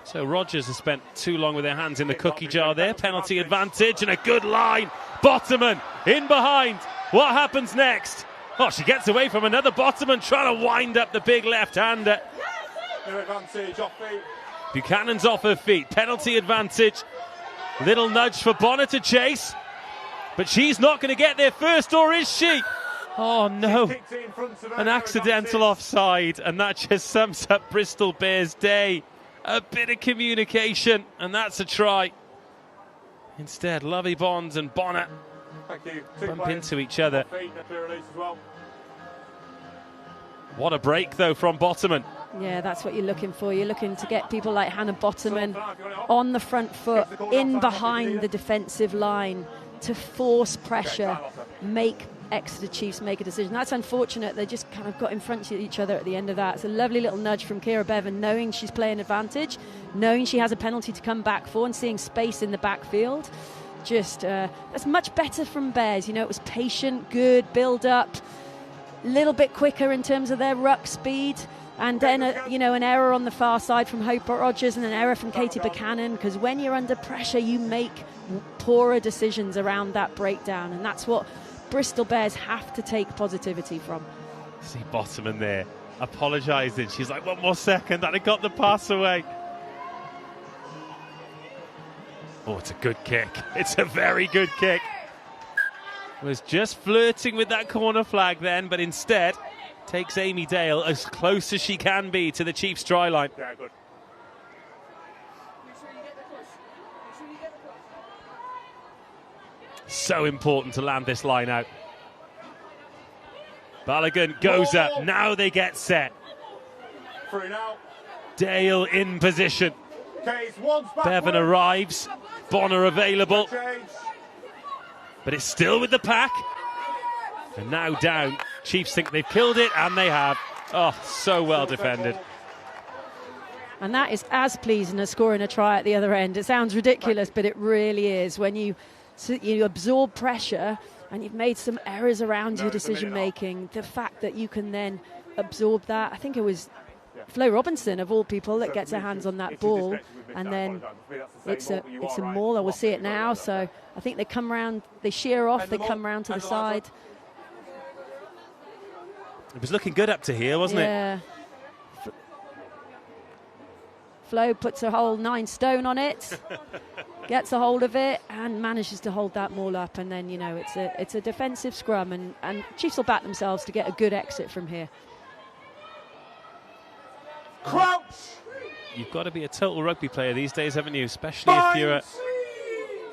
So Rogers has spent too long with their hands in the cookie jar there. Penalty advantage and a good line. Bottomham in behind. What happens next? Oh, she gets away from another Bottomham trying to wind up the big left-hander. No advantage, off feet. Buchanan's off her feet. Penalty advantage. Little nudge for Bonner to chase. But she's not going to get there first, or is she? Oh, no. Kicked it in front of her, An no accidental advantage. offside, and that just sums up Bristol Bears' day. A bit of communication, and that's a try. Instead, Lovey Bonds and Bonner Thank you. Two bump players. into each other. Off feet, a clear release as well. What a break, though, from Bottomham. Yeah, that's what you're looking for. You're looking to get people like Hannah Bottomham on the front foot, in behind the defensive line, to force pressure, make Exeter Chiefs make a decision. That's unfortunate. They just kind of got in front of each other at the end of that. It's a lovely little nudge from Kira Bevan, knowing she's playing advantage, knowing she has a penalty to come back for, and seeing space in the backfield. Just that's much better from Bears. You know, it was patient, good build up, a little bit quicker in terms of their ruck speed. And then, an error on the far side from Hope Rogers and an error from Katie Buchanan, because when you're under pressure, you make poorer decisions around that breakdown. And that's what Bristol Bears have to take positivity from. See Bottomham there, apologising. She's like, 1 more second, and I got the pass away. Oh, it's a good kick. It's a very good kick. Was just flirting with that corner flag then, but instead takes Amy Dale as close as she can be to the Chiefs' try line. Yeah, good. So important to land this line out. Balogun goes up. Now they get set. Free now. Dale in position. Case once back. Bevan arrives. Bonner available. Change. But it's still with the pack. And now down. Chiefs think they've killed it, and they have. Oh, so well defended. And that is as pleasing as scoring a try at the other end. It sounds ridiculous, but it really is. When you absorb pressure and you've made some errors around your decision making, the fact that you can then absorb that. I think it was Flo Robinson, of all people, that gets her hands on that ball, and then it's a mauler. We'll see it now. So I think they come round, they shear off, they come round to the side. It was looking good up to here, wasn't it? Yeah. Flo puts her whole 9 stone on it, gets a hold of it, and manages to hold that maul up. And then, it's a defensive scrum, and Chiefs will back themselves to get a good exit from here. Crouch. You've got to be a total rugby player these days, haven't you? Especially if you're a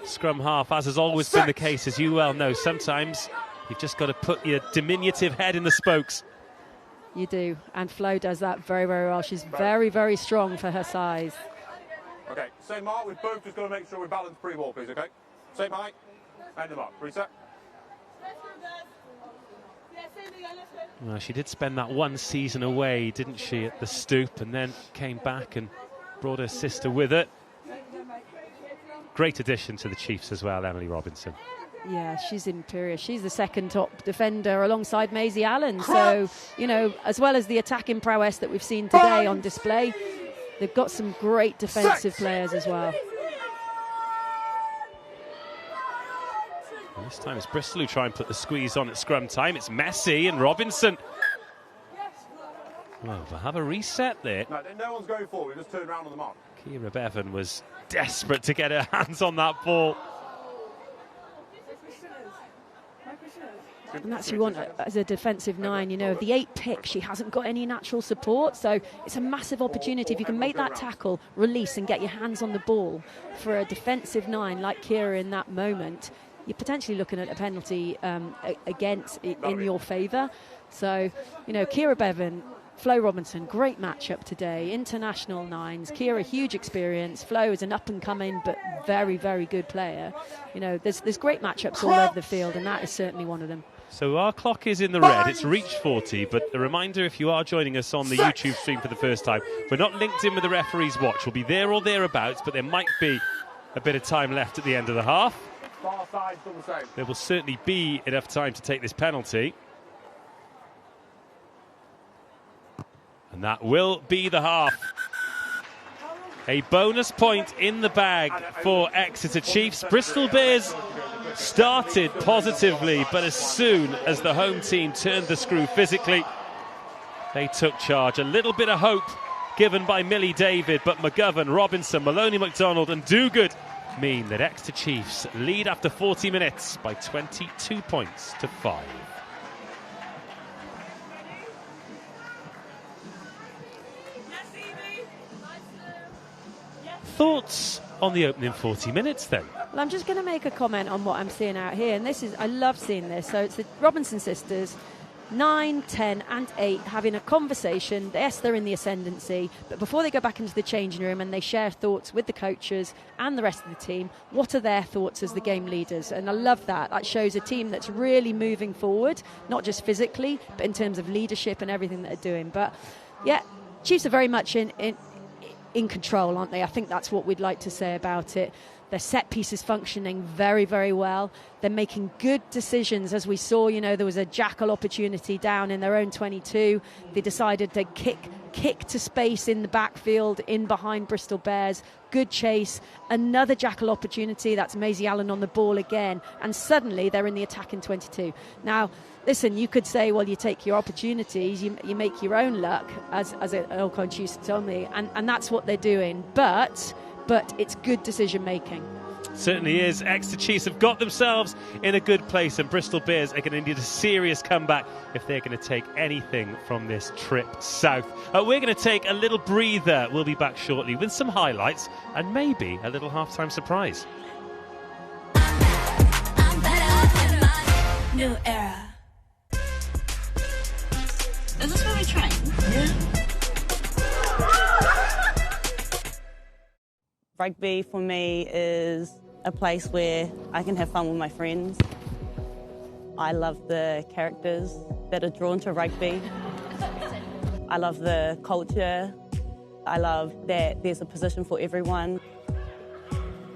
scrum half, as has always been the case, as you well know. Sometimes you've just got to put your diminutive head in the spokes. You do, and Flo does that very, very well. She's very, very strong for her size. Okay, same mark. We've both just got to make sure we balance pre-ball, please, okay? Same height. End the mark. Reset. Well, she did spend that one season away, didn't she, at the Stoop, and then came back and brought her sister with her. Great addition to the Chiefs as well, Emily Robinson. Yeah, she's imperious. She's the second top defender alongside Maisie Allen. So, as well as the attacking prowess that we've seen today on display, they've got some great defensive players as well. And this time it's Bristol who try and put the squeeze on at scrum time. It's Messi and Robinson. Well, we'll have a reset there. No one's going forward. We just turn around on the mark. Kira Bevan was desperate to get her hands on that ball. And that's what you want as a defensive 9. Of the 8 picks, she hasn't got any natural support, so it's a massive opportunity. If you can make that tackle, release, and get your hands on the ball for a defensive 9 like Kira in that moment, you're potentially looking at a penalty in your favour. So, Kira Bevan, Flo Robinson, great matchup today. International 9s. Kira, huge experience. Flo is an up-and-coming but very, very good player. There's great matchups all over the field, and that is certainly one of them. So our clock is in the red. It's reached 40, but a reminder, if you are joining us on the YouTube stream for the first time, we're not linked in with the referee's watch. We'll be there or thereabouts, but there might be a bit of time left at the end of the half. Far side, still the same. There will certainly be enough time to take this penalty. And that will be the half. A bonus point in the bag for Exeter Chiefs. Bristol Bears started positively, but as soon as the home team turned the screw physically, they took charge. A little bit of hope given by Millie David, but McGovern, Robinson, Maloney MacDonald and Dogood mean that Exeter Chiefs lead after 40 minutes by 22 points to 5. Thoughts on the opening 40 minutes then? Well, I'm just going to make a comment on what I'm seeing out here, and I love seeing this. So it's the Robinson sisters, 9, 10 and 8 having a conversation. Yes, they're in the ascendancy, but before they go back into the changing room and they share thoughts with the coaches and the rest of the team, what are their thoughts as the game leaders? And I love that. That shows a team that's really moving forward, not just physically, but in terms of leadership and everything that they're doing. But yeah, Chiefs are very much in control, aren't they? I think that's what we'd like to say about it. Their set piece is functioning very, very well. They're making good decisions, as we saw. There was a jackal opportunity down in their own 22. They decided to kick to space in the backfield, in behind Bristol Bears. Good chase. Another jackal opportunity. That's Maisie Allen on the ball again. And suddenly they're in the attacking 22. Now, listen, you could say, well, you take your opportunities, you make your own luck, as Elcon used to tell me, and that's what they're doing. But it's good decision making. Certainly is. Exeter Chiefs have got themselves in a good place, and Bristol Bears are going to need a serious comeback if they're going to take anything from this trip south. We're going to take a little breather. We'll be back shortly with some highlights and maybe a little halftime surprise. I'm New era. Is this where we train? Yeah. Rugby for me is a place where I can have fun with my friends. I love the characters that are drawn to rugby. I love the culture. I love that there's a position for everyone.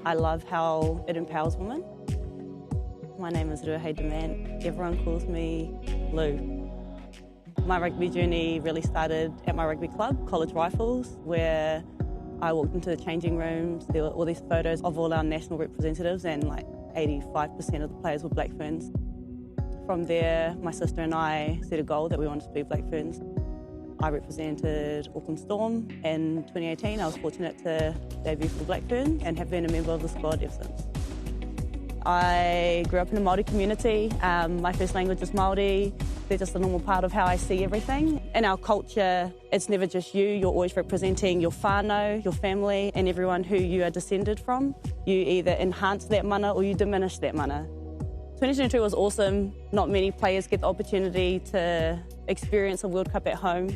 I love how it empowers women. My name is Ruahei Demand. Everyone calls me Lou. My rugby journey really started at my rugby club, College Rifles, where I walked into the changing rooms. There were all these photos of all our national representatives, and like 85% of the players were Black Ferns. From there, my sister and I set a goal that we wanted to be Black Ferns. I represented Auckland Storm in 2018. I was fortunate to debut for the Black Fern and have been a member of the squad ever since. I grew up in a Māori community. My first language is Māori. They're just a normal part of how I see everything. In our culture, it's never just you. You're always representing your whānau, your family, and everyone who you are descended from. You either enhance that mana or you diminish that mana. 2022 was awesome. Not many players get the opportunity to experience a World Cup at home.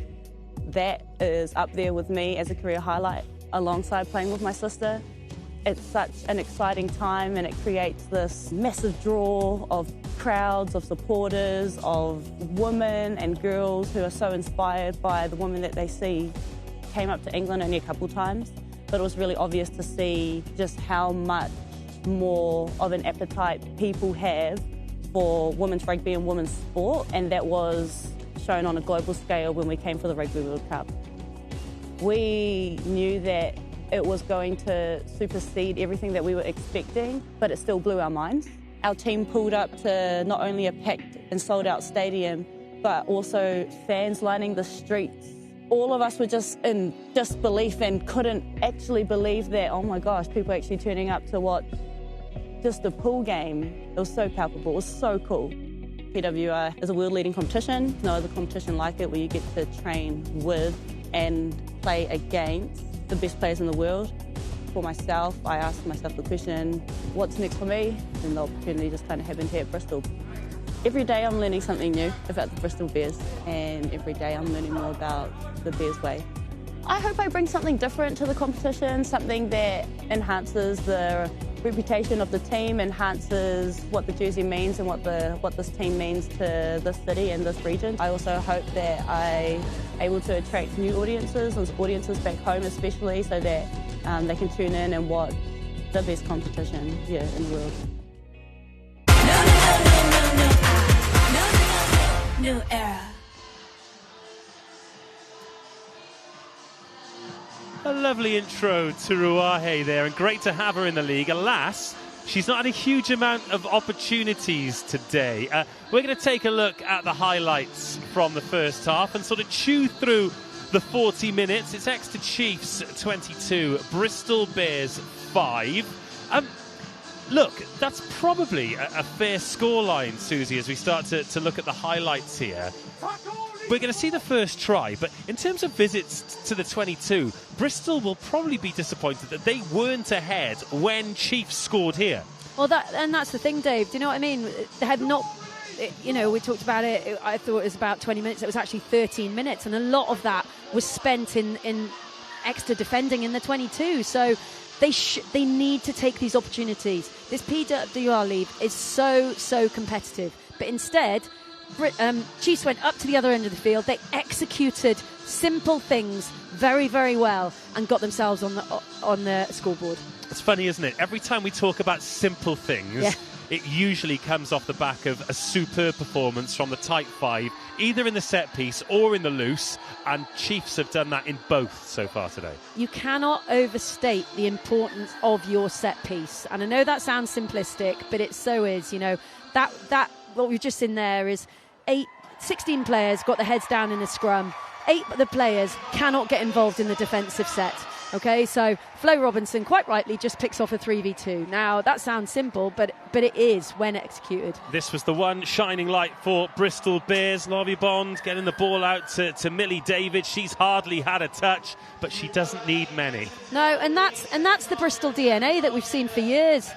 That is up there with me as a career highlight, alongside playing with my sister. It's such an exciting time, and it creates this massive draw of crowds, of supporters, of women and girls who are so inspired by the women that they see. Came up to England only a couple times, but it was really obvious to see just how much more of an appetite people have for women's rugby and women's sport, and that was shown on a global scale when we came for the Rugby World Cup. We knew that it was going to supersede everything that we were expecting, but it still blew our minds. Our team pulled up to not only a packed and sold out stadium, but also fans lining the streets. All of us were just in disbelief and couldn't actually believe that, oh my gosh, people are actually turning up to watch just a pool game. It was so palpable, it was so cool. PWR is a world-leading competition. No other competition like it, where you get to train with and play against the best players in the world. For myself, I asked myself the question, what's next for me? And the opportunity just kind of happened here at Bristol. Every day I'm learning something new about the Bristol Bears, and every day I'm learning more about the Bears way. I hope I bring something different to the competition, something that enhances the reputation of the team, enhances what the jersey means and what this team means to this city and this region. I also hope that I'm able to attract new audiences, and audiences back home especially, so that they can tune in and watch the best competition in the world. New era. A lovely intro to Ruahei there, and great to have her in the league. Alas, she's not had a huge amount of opportunities today. We're going to take a look at the highlights from the first half and sort of chew through the 40 minutes. It's Exeter Chiefs 22, Bristol Bears 5. Look, that's probably a fair scoreline, Susie, as we start to look at the highlights here. We're going to see the first try, but in terms of visits to the 22, Bristol will probably be disappointed that they weren't ahead when Chiefs scored here. Well, that's the thing, Dave. Do you know what I mean? They had not, we talked about it. I thought it was about 20 minutes. It was actually 13 minutes, and a lot of that was spent in Exeter defending in the 22. So they need to take these opportunities. This PWR league is so competitive, but instead, Chiefs went up to the other end of the field. They executed simple things very, very well and got themselves on the scoreboard. It's funny, isn't it? Every time we talk about simple things, it usually comes off the back of a superb performance from the tight five, either in the set piece or in the loose, and Chiefs have done that in both so far today. You cannot overstate the importance of your set piece, and I know that sounds simplistic, but it so is. That what we've just seen there is 16 players got their heads down in a scrum. 8 of the players cannot get involved in the defensive set. Okay, so Flo Robinson, quite rightly, just picks off a 3v2. Now, that sounds simple, but it is when executed. This was the one shining light for Bristol Bears. Lovie Bond getting the ball out to Millie David. She's hardly had a touch, but she doesn't need many. No, and that's the Bristol DNA that we've seen for years,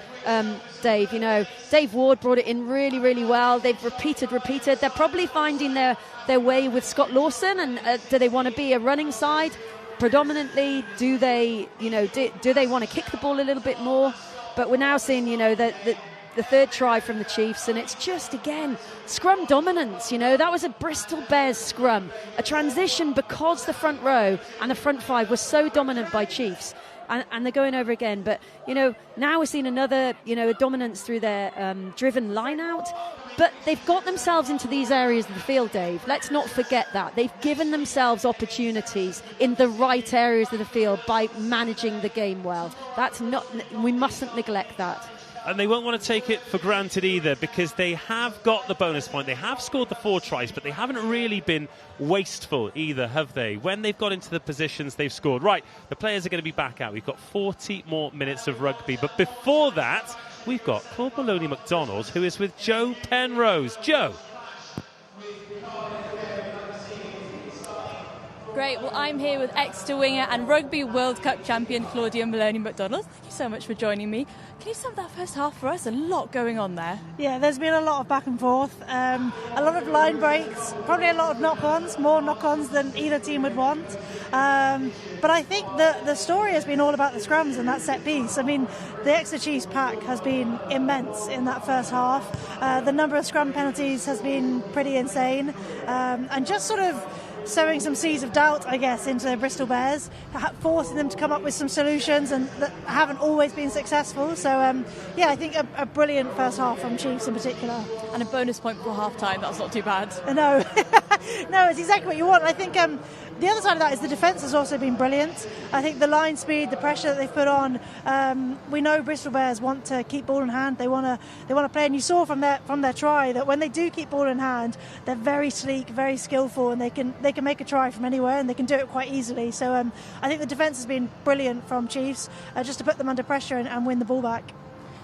Dave. You know, Dave Ward brought it in really, really well. They've repeated. They're probably finding their way with Scott Lawson, and do they want to be a running side? Predominantly, do they want to kick the ball a little bit more? But we're now seeing, the third try from the Chiefs, and it's just, again, scrum dominance. That was a Bristol Bears scrum, a transition because the front row and the front five were so dominant by Chiefs. And they're going over again. But, now we're seeing another, a dominance through their driven line out. But they've got themselves into these areas of the field, Dave. Let's not forget that. They've given themselves opportunities in the right areas of the field by managing the game well. We mustn't neglect that. And they won't want to take it for granted either, because they have got the bonus point. They have scored the 4 tries, but they haven't really been wasteful either, have they? When they've got into the positions they've scored. Right, the players are going to be back out. We've got 40 more minutes of rugby. But before that, we've got Claude Maloney-McDonald, who is with Joe Penrose. Joe. Great. Well, I'm here with Exeter winger and Rugby World Cup champion Claudia Maloney-McDonald. Thank you so much for joining me. Can you sum up that first half for us? A lot going on there. Yeah, there's been a lot of back and forth, a lot of line breaks, probably a lot of knock-ons, more knock-ons than either team would want. But I think the story has been all about the scrums and that set piece. I mean, the Exeter Chiefs pack has been immense in that first half. The number of scrum penalties has been pretty insane, and just sort of sowing some seeds of doubt, I guess, into the Bristol Bears, forcing them to come up with some solutions and that haven't always been successful. So, I think a brilliant first half from Chiefs in particular. And a bonus point for half-time, that's not too bad. No, no, it's exactly what you want. I think the other side of that is the defence has also been brilliant. I think the line speed, the pressure that they've put on, we know Bristol Bears want to keep ball in hand. They want to play, and you saw from their try that when they do keep ball in hand, they're very sleek, very skillful, and they can make a try from anywhere, and they can do it quite easily. So I think the defence has been brilliant from Chiefs, just to put them under pressure and win the ball back.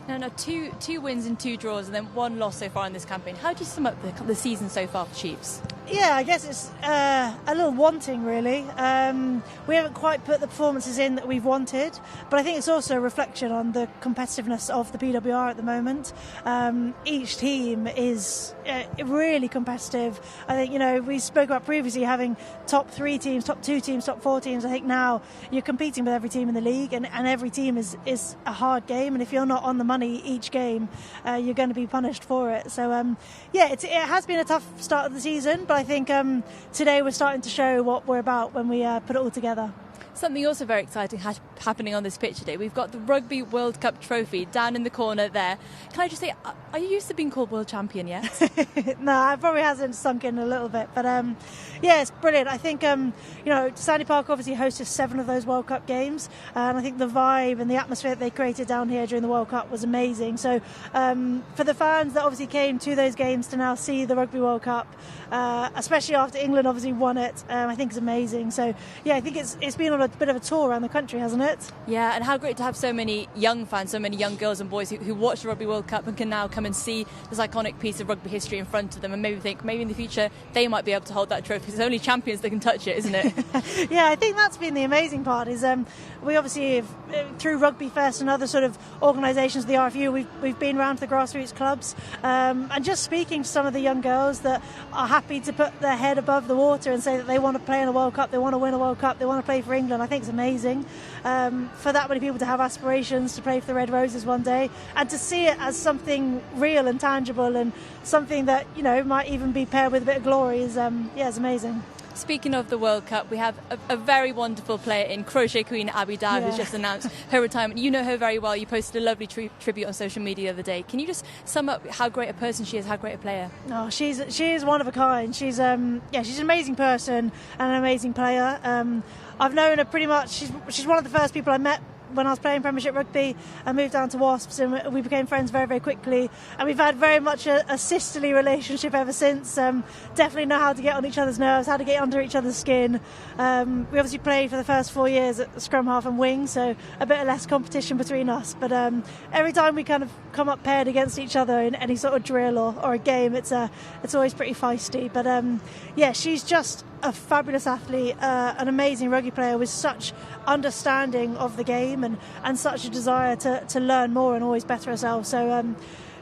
No, two wins and 2 draws, and then 1 loss so far in this campaign. How do you sum up the season so far for Chiefs? Yeah, I guess it's a little wanting, really. We haven't quite put the performances in that we've wanted, but I think it's also a reflection on the competitiveness of the PWR at the moment. Each team is really competitive. I think, we spoke about previously having top 3 teams, top 2 teams, top 4 teams. I think now you're competing with every team in the league, and every team is a hard game, and if you're not on the money each game, you're going to be punished for it. So, it has been a tough start of the season, but I think today we're starting to show what we're about when we put it all together. Something also very exciting happening on this pitch today. We've got the Rugby World Cup trophy down in the corner there. Can I just say, are you used to being called world champion yet? No, it probably hasn't sunk in a little bit. But it's brilliant. I think, Sandy Park obviously hosted 7 of those World Cup games. And I think the vibe and the atmosphere that they created down here during the World Cup was amazing. So for the fans that obviously came to those games to now see the Rugby World Cup, especially after England obviously won it, I think it's amazing. So, I think it's been on a bit of a tour around the country, hasn't it? Yeah, and how great to have so many young fans, so many young girls and boys who watch the Rugby World Cup and can now come and see this iconic piece of rugby history in front of them, and maybe in the future they might be able to hold that trophy. It's only champions that can touch it, isn't it? Yeah, I think that's been the amazing part is we obviously have, through Rugby Fest and other sort of organisations, the RFU, we've been around to the grassroots clubs and just speaking to some of the young girls that are happy to put their head above the water and say that they want to play in a World Cup, they want to win a World Cup, they want to play for England. I think it's amazing for that many people to have aspirations to play for the Red Roses one day and to see it as something real and tangible and something that might even be paired with a bit of glory is it's amazing. Speaking of the World Cup, we have a very wonderful player in Crochet Queen Abby Dow, who's just announced her retirement. You know her very well. You posted a lovely tribute on social media the other day. Can you just sum up how great a person she is, how great a player? Oh, she is one of a kind. She's she's an amazing person and an amazing player. I've known her pretty much. She's one of the first people I met when I was playing Premiership Rugby, I moved down to Wasps and we became friends very, very quickly. And we've had very much a sisterly relationship ever since. Definitely know how to get on each other's nerves, how to get under each other's skin. We obviously played for the first 4 years at scrum half and wing, so a bit less competition between us. But every time we kind of come up paired against each other in any sort of drill or a game, it's always pretty feisty. But yeah, she's just a fabulous athlete, an amazing rugby player with such understanding of the game and such a desire to learn more and always better herself. So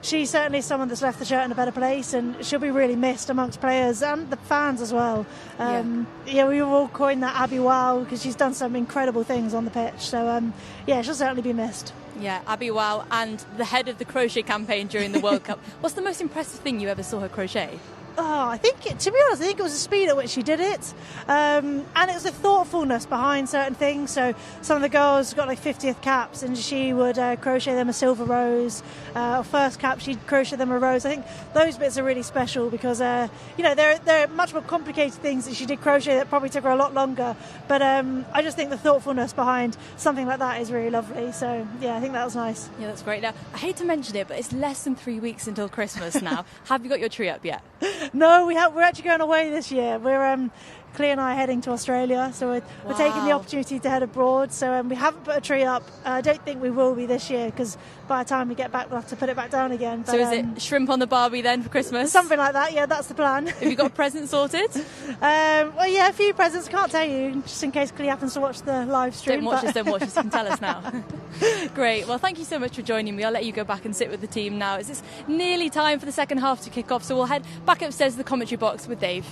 she's certainly someone that's left the shirt in a better place, and she'll be really missed amongst players and the fans as well. Yeah, we all coined that Abby Wow because she's done some incredible things on the pitch. So yeah, she'll certainly be missed. Yeah, Abby Wow, and the head of the crochet campaign during the World Cup. What's the most impressive thing you ever saw her crochet? Oh, I think, to be honest, I think it was the speed at which she did it. And it was the thoughtfulness behind certain things. So some of the girls got like 50th caps and she would crochet them a silver rose. Or first cap, she'd crochet them a rose. I think those bits are really special because, they're much more complicated things that she did crochet that probably took her a lot longer. But I just think the thoughtfulness behind something like that is really lovely. So, yeah, I think that was nice. Yeah, that's great. Now, I hate to mention it, but it's less than 3 weeks until Christmas now. Have you got your tree up yet? No, we're actually going away this year. We're Clea and I are heading to Australia, so we're taking the opportunity to head abroad. So we haven't put a tree up. I don't think we will be this year because by the time we get back, we'll have to put it back down again. But, so is it shrimp on the barbie then for Christmas? Something like that. Yeah, that's the plan. Have you got a present sorted? Well, yeah, a few presents. Can't tell you, just in case Clea happens to watch the live stream. Don't watch us. You can tell us now. Great. Well, thank you so much for joining me. I'll let you go back and sit with the team now. It's nearly time for the second half to kick off, so we'll head back upstairs to the commentary box with Dave.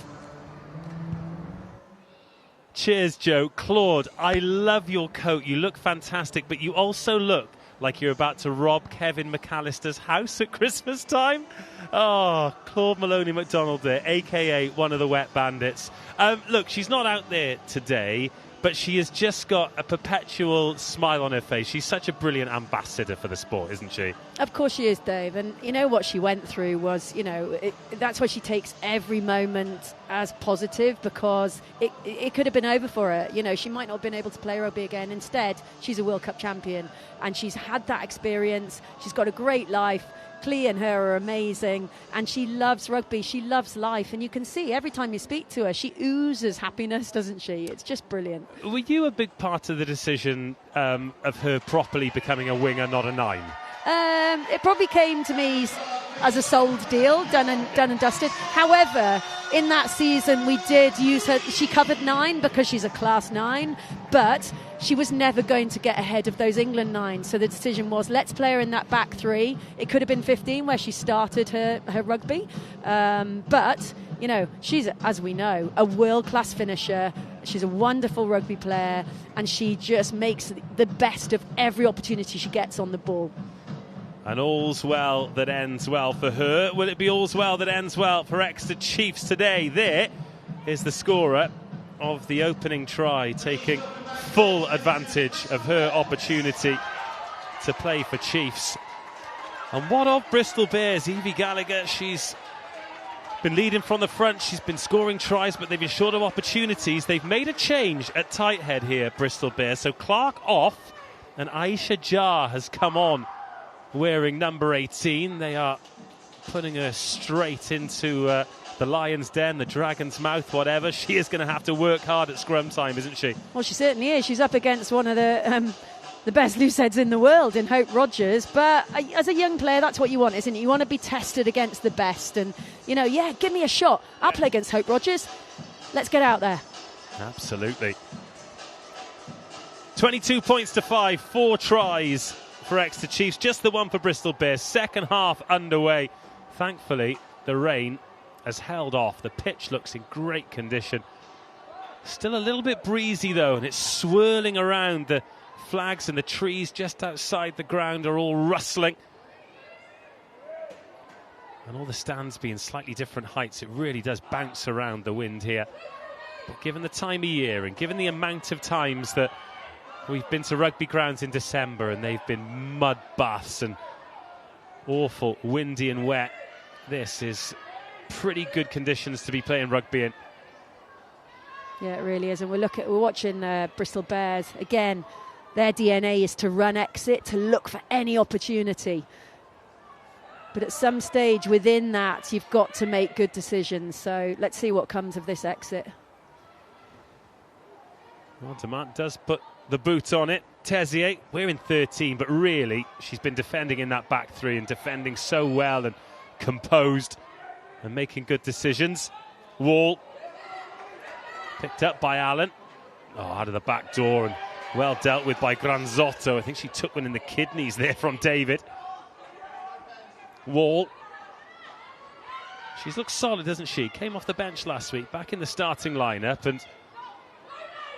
Cheers, Joe. Claude, I love your coat. You look fantastic, but you also look like you're about to rob Kevin McAllister's house at Christmas time. Oh, Claude Maloney MacDonald there, a.k.a. one of the Wet Bandits. Look, she's not out there today, but she has just got a perpetual smile on her face. She's such a brilliant ambassador for the sport, isn't she? Of course she is, Dave. And you know what she went through was, that's why she takes every moment as positive, because it could have been over for her. She might not have been able to play rugby again. Instead, she's a World Cup champion and she's had that experience. She's got a great life. Clea and her are amazing, and she loves rugby, she loves life, and you can see every time you speak to her, she oozes happiness, doesn't she? It's just brilliant. Were you a big part of the decision of her properly becoming a winger, not a nine? It probably came to me as a sold deal, done and dusted. However, in that season we did use her. She covered 9 because she's a class 9, but she was never going to get ahead of those England 9. So the decision was, let's play her in that back 3. It could have been 15 where she started her rugby, but she's, as we know, a world-class finisher. She's a wonderful rugby player, and she just makes the best of every opportunity she gets on the ball. And all's well that ends well for her. Will it be all's well that ends well for Exeter Chiefs today? There is the scorer of the opening try, taking full advantage of her opportunity to play for Chiefs. And what of Bristol Bears? Evie Gallagher, she's been leading from the front. She's been scoring tries, but they've been short of opportunities. They've made a change at tight head here, Bristol Bears. So Clark off, and Aisha Jar has come on wearing number 18. They are putting her straight into the lion's den, the dragon's mouth, whatever. She is going to have to work hard at scrum time, isn't she? Well, she certainly is. She's up against one of the best loose heads in the world in Hope Rogers. But as a young player, that's what you want, isn't it? You want to be tested against the best. And, give me a shot. I'll play against Hope Rogers. Let's get out there. Absolutely. 22 points to 5, 4 tries for Exeter Chiefs, just the one for Bristol Bears. Second half underway. Thankfully, the rain has held off. The pitch looks in great condition. Still a little bit breezy though, and it's swirling around. The flags and the trees just outside the ground are all rustling. And all the stands being slightly different heights, it really does bounce around the wind here. But given the time of year and given the amount of times that we've been to rugby grounds in December and they've been mud baths and awful, windy and wet, this is pretty good conditions to be playing rugby in. Yeah, it really is. And we're watching Bristol Bears again. Their DNA is to run exit, to look for any opportunity. But at some stage within that, you've got to make good decisions. So let's see what comes of this exit. Well, Demant does put the boot on it. Tezier, we're in 13, but really, she's been defending in that back three and defending so well and composed and making good decisions. Wall picked up by Allen. Oh, out of the back door and well dealt with by Granzotto. I think she took one in the kidneys there from David. Wall. She's looked solid, hasn't she? Came off the bench last week, back in the starting lineup, and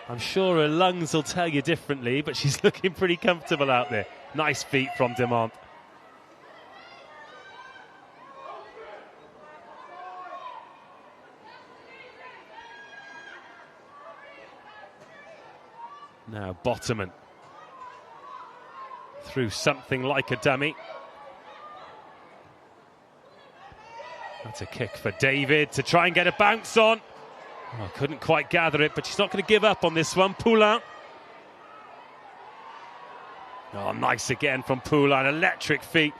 I'm sure her lungs will tell you differently, but she's looking pretty comfortable out there. Nice feet from Demant. Now Bottoman through something like a dummy. That's a kick for David to try and get a bounce on. Oh, couldn't quite gather it, but she's not going to give up on this one. Poulain. Oh, nice again from Poulain. Electric feet.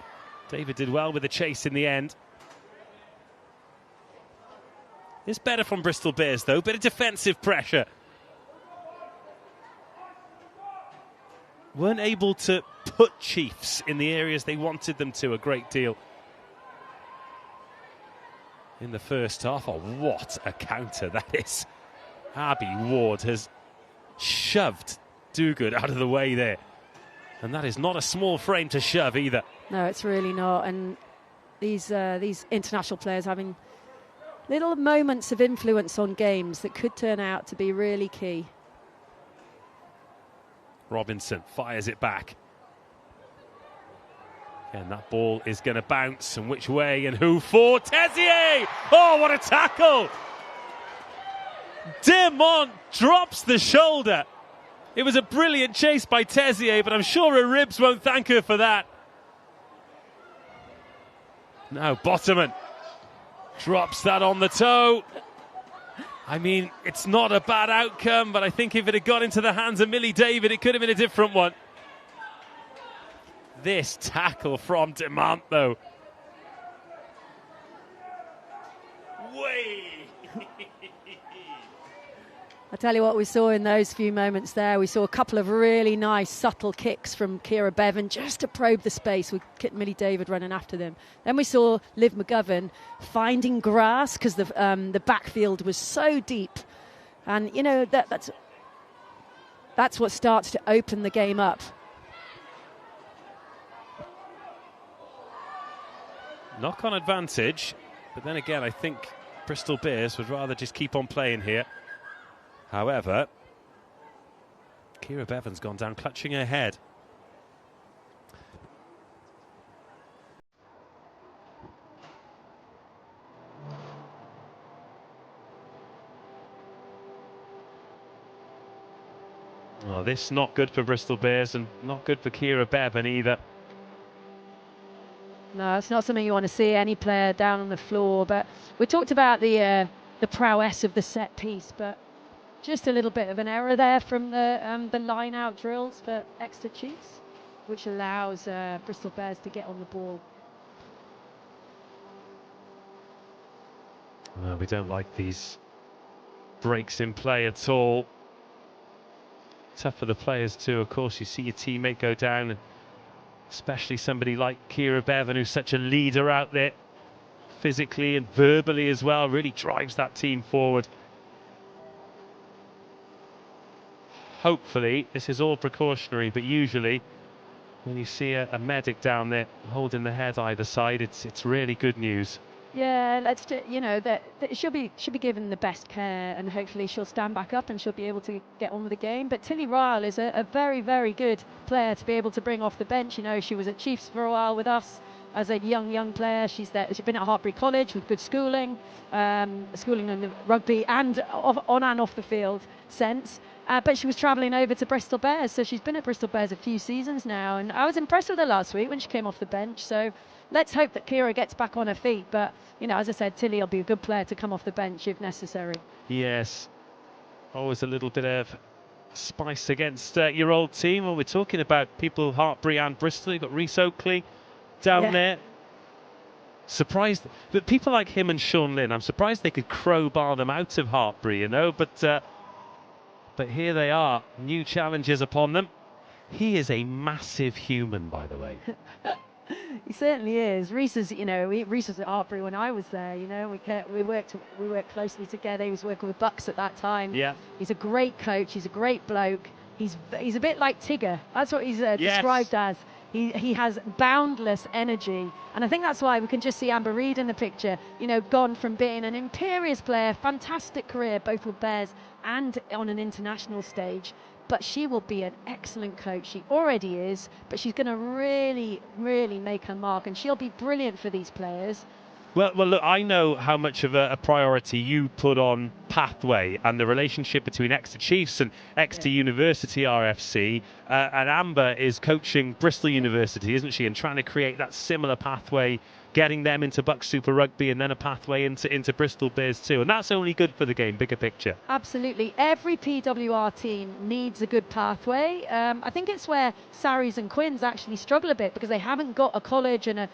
David did well with the chase in the end. It's better from Bristol Bears, though. Bit of defensive pressure. Weren't able to put Chiefs in the areas they wanted them to a great deal in the first half. Oh, what a counter that is. Abby Ward has shoved Duguid out of the way there. And that is not a small frame to shove either. No, it's really not. And these international players having little moments of influence on games that could turn out to be really key. Robinson fires it back. And that ball is going to bounce. And which way and who for? Tezier! Oh, what a tackle! Demant drops the shoulder. It was a brilliant chase by Tezier, but I'm sure her ribs won't thank her for that. Now Bottoman drops that on the toe. I mean, it's not a bad outcome, but I think if it had got into the hands of Millie David, it could have been a different one. This tackle from Demant, though. Way! I tell you what we saw in those few moments there. We saw a couple of really nice subtle kicks from Ciara Bevan just to probe the space with Millie David running after them. Then we saw Liv McGovern finding grass because the backfield was so deep. And, you know, that's what starts to open the game up. Knock-on advantage, but then again, I think Bristol Bears would rather just keep on playing here. However, Ciara Bevan's gone down clutching her head. Well, this not good for Bristol Bears and not good for Ciara Bevan either. No, it's not something you want to see any player down on the floor. But we talked about the prowess of the set piece, but just a little bit of an error there from the line-out drills for Exeter Chiefs, which allows Bristol Bears to get on the ball. Well, we don't like these breaks in play at all. Tough for the players too, of course. You see your teammate go down, and especially somebody like Ciara Bevan, who's such a leader out there, physically and verbally as well, really drives that team forward. Hopefully, this is all precautionary, but usually when you see a medic down there holding the head either side, it's really good news. Yeah, let's that she'll be given the best care, and hopefully she'll stand back up and she'll be able to get on with the game. But Tilly Ryle is a very, very good player to be able to bring off the bench. You know, she was at Chiefs for a while with us as a young player. She's been at Hartbury College with good schooling in the rugby and on and off the field sense. But she was travelling over to Bristol Bears, so she's been at Bristol Bears a few seasons now, and I was impressed with her last week when she came off the bench. So let's hope that Ciara gets back on her feet. But, you know, as I said, Tilly will be a good player to come off the bench if necessary. Yes. Always a little bit of spice against your old team. Well, we're talking about people, Hartbury and Bristol. You've got Rhys Oakley down there. Surprised, but people like him and Sean Lynn, I'm surprised they could crowbar them out of Hartbury, you know, but here they are, new challenges upon them. He is a massive human, by the way. He certainly is. Rhys is, Rhys was at Hartbury when I was there. We worked closely together. He was working with Bucks at that time. Yeah. He's a great coach. He's a great bloke. He's a bit like Tigger. That's what he's described as. He has boundless energy, and I think that's why we can just see Amber Reid in the picture. Gone from being an imperious player, fantastic career both with Bears and on an international stage. But she will be an excellent coach. She already is, but she's going to really, really make her mark, and she'll be brilliant for these players. Well, look, I know how much of a priority you put on pathway and the relationship between Exeter Chiefs and Exeter University RFC. And Amber is coaching Bristol University, isn't she? And trying to create that similar pathway, getting them into Bucks Super Rugby and then a pathway into Bristol Bears too. And that's only good for the game, bigger picture. Absolutely. Every PWR team needs a good pathway. I think it's where Sarries and Quins actually struggle a bit because they haven't got a college and a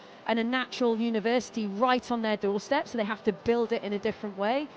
natural university right on their doorstep, so they have to build it in a different way.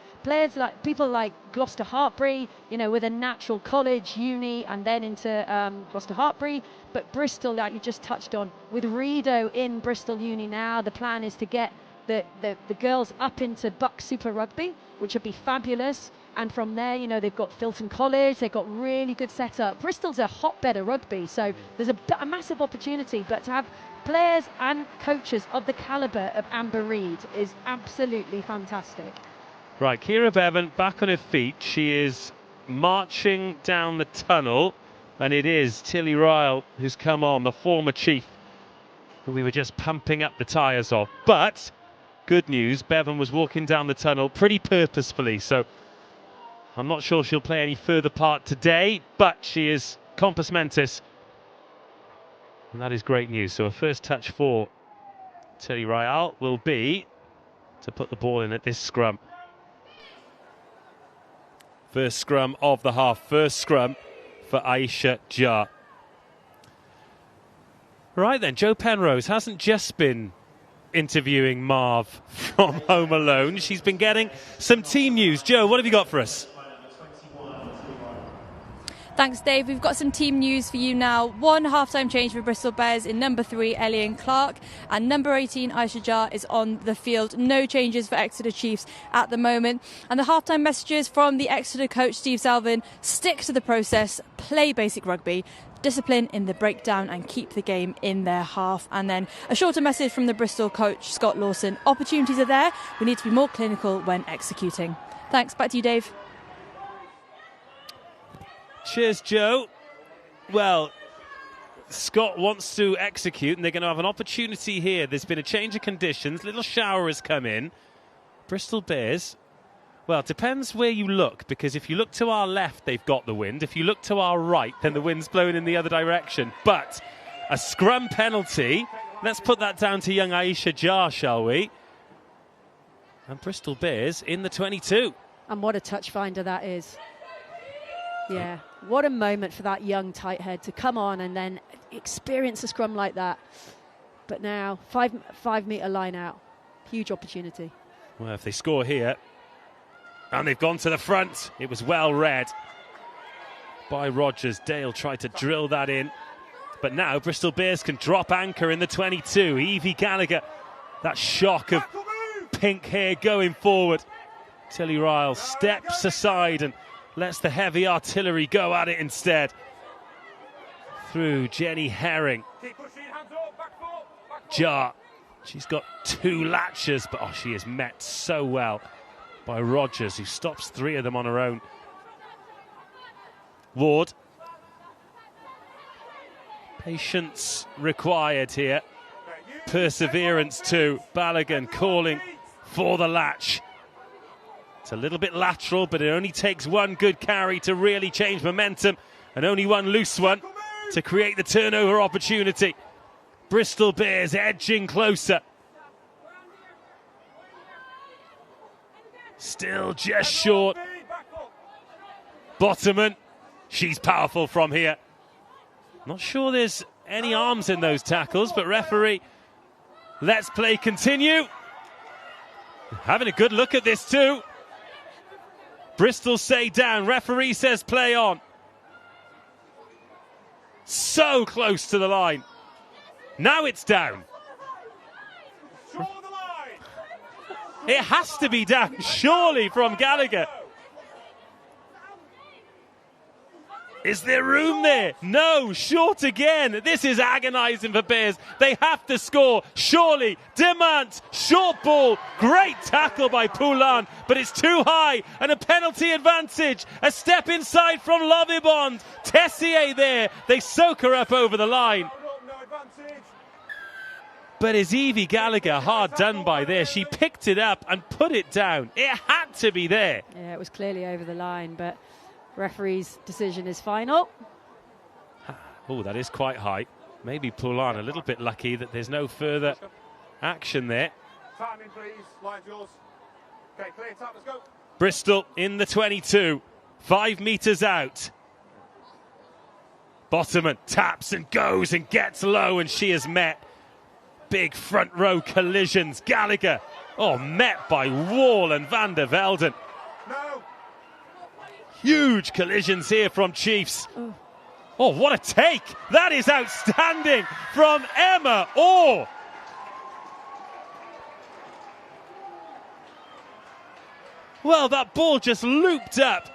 People like Gloucester Hartbury, with a natural college, uni, and then into Gloucester Hartbury. But Bristol, like you just touched on, with Rideau in Bristol Uni now, the plan is to get the girls up into Bucks Super Rugby, which would be fabulous. And from there, they've got Filton College, they've got really good setup. Bristol's a hotbed of rugby, so there's a massive opportunity. But to have players and coaches of the calibre of Amber Reid is absolutely fantastic. Right, Kira Bevan back on her feet. She is marching down the tunnel, and it is Tilly Ryle who's come on, the former chief, who we were just pumping up the tyres of. But good news, Bevan was walking down the tunnel pretty purposefully, so I'm not sure she'll play any further part today, but she is compos mentis, and that is great news. So a first touch for Tilly Ryle will be to put the ball in at this scrum. First scrum of the half, first scrum for Aisha Jar. Right then, Joe Penrose hasn't just been interviewing Marv from Home Alone. She's been getting some team news. Joe, what have you got for us? Thanks, Dave. We've got some team news for you now. One half-time change for Bristol Bears in number 3, Elian Clark, and number 18, Aisha Jar, is on the field. No changes for Exeter Chiefs at the moment. And the half-time messages from the Exeter coach, Steve Salvin: stick to the process, play basic rugby, discipline in the breakdown, and keep the game in their half. And then a shorter message from the Bristol coach, Scott Lawson: opportunities are there, we need to be more clinical when executing. Thanks, back to you, Dave. Cheers, Joe. Well, Scott wants to execute, and they're going to have an opportunity here. There's been a change of conditions. Little shower has come in. Bristol Bears, well, it depends where you look, because if you look to our left, they've got the wind. If you look to our right, then the wind's blowing in the other direction. But a scrum penalty. Let's put that down to young Aisha Jar, shall we? And Bristol Bears in the 22. And what a touch finder that is. Yeah, what a moment for that young tight head to come on and then experience a scrum like that. But now, 5 metre line out. Huge opportunity. Well, if they score here, and they've gone to the front, it was well read by Rogers. Dale tried to drill that in. But now Bristol Bears can drop anchor in the 22. Evie Gallagher, that shock of pink hair going forward. Tilly Ryle steps aside and lets the heavy artillery go at it instead. Through Jenny Herring. Jar. She's got 2 latches, but she is met so well by Rogers, who stops 3 of them on her own. Ward. Patience required here. Perseverance too. Balogun calling for the latch. It's a little bit lateral, but it only takes one good carry to really change momentum, and only one loose one to create the turnover opportunity. Bristol Bears edging closer. Still just short. Bottoman She's powerful from here. Not sure there's any arms in those tackles, but referee, let's play continue. Having a good look at this too. Bristol say down, referee says play on. So close to the line. Now it's down. It has to be down, surely, from Gallagher. Is there room there? No, short again. This is agonising for Bears. They have to score, surely. Demant, short ball. Great tackle by Poulin, but it's too high. And a penalty advantage. A step inside from Lovibond. Tessier there. They soak her up over the line. But is Evie Gallagher hard done by there? She picked it up and put it down. It had to be there. Yeah, it was clearly over the line, but referee's decision is final. Oh, that is quite high. Maybe Poulin a little bit lucky that there's no further action there. Timing, please. Line's yours. Okay, clear. Time. Let's go. Bristol in the 22. 5 metres out. Bottoman taps and goes and gets low, and she is met. Big front row collisions. Gallagher, met by Wall and Van der Velden. No. Huge collisions here from Chiefs. Oh, what a take. That is outstanding from Emma Orr. Well, that ball just looped up.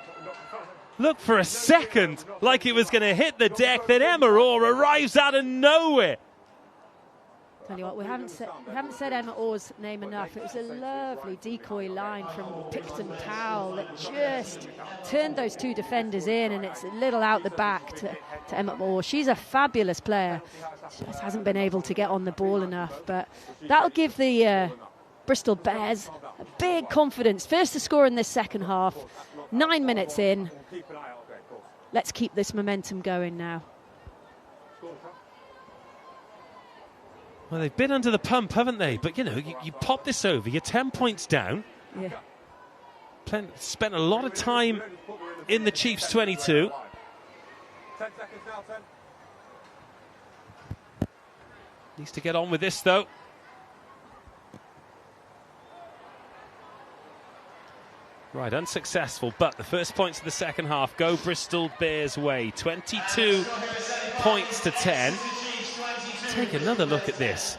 Looked for a second like it was going to hit the deck. Then Emma Orr arrives out of nowhere. Tell you what, we haven't said Emma Orr's name enough. It was a lovely decoy line from Picton Towel that just turned those two defenders in, and it's a little out the back to Emma Orr. She's a fabulous player. She just hasn't been able to get on the ball enough, but that'll give the Bristol Bears a big confidence. First to score in this second half, 9 minutes in. Let's keep this momentum going now. Well, they've been under the pump, haven't they? But, you pop this over, you're 10 points down. Yeah. Spent a lot of time in the Chiefs' 22. 10 seconds now, 10. Needs to get on with this, though. Right, unsuccessful, but the first points of the second half go Bristol Bears' way. 22 points to 10. Take another look at this.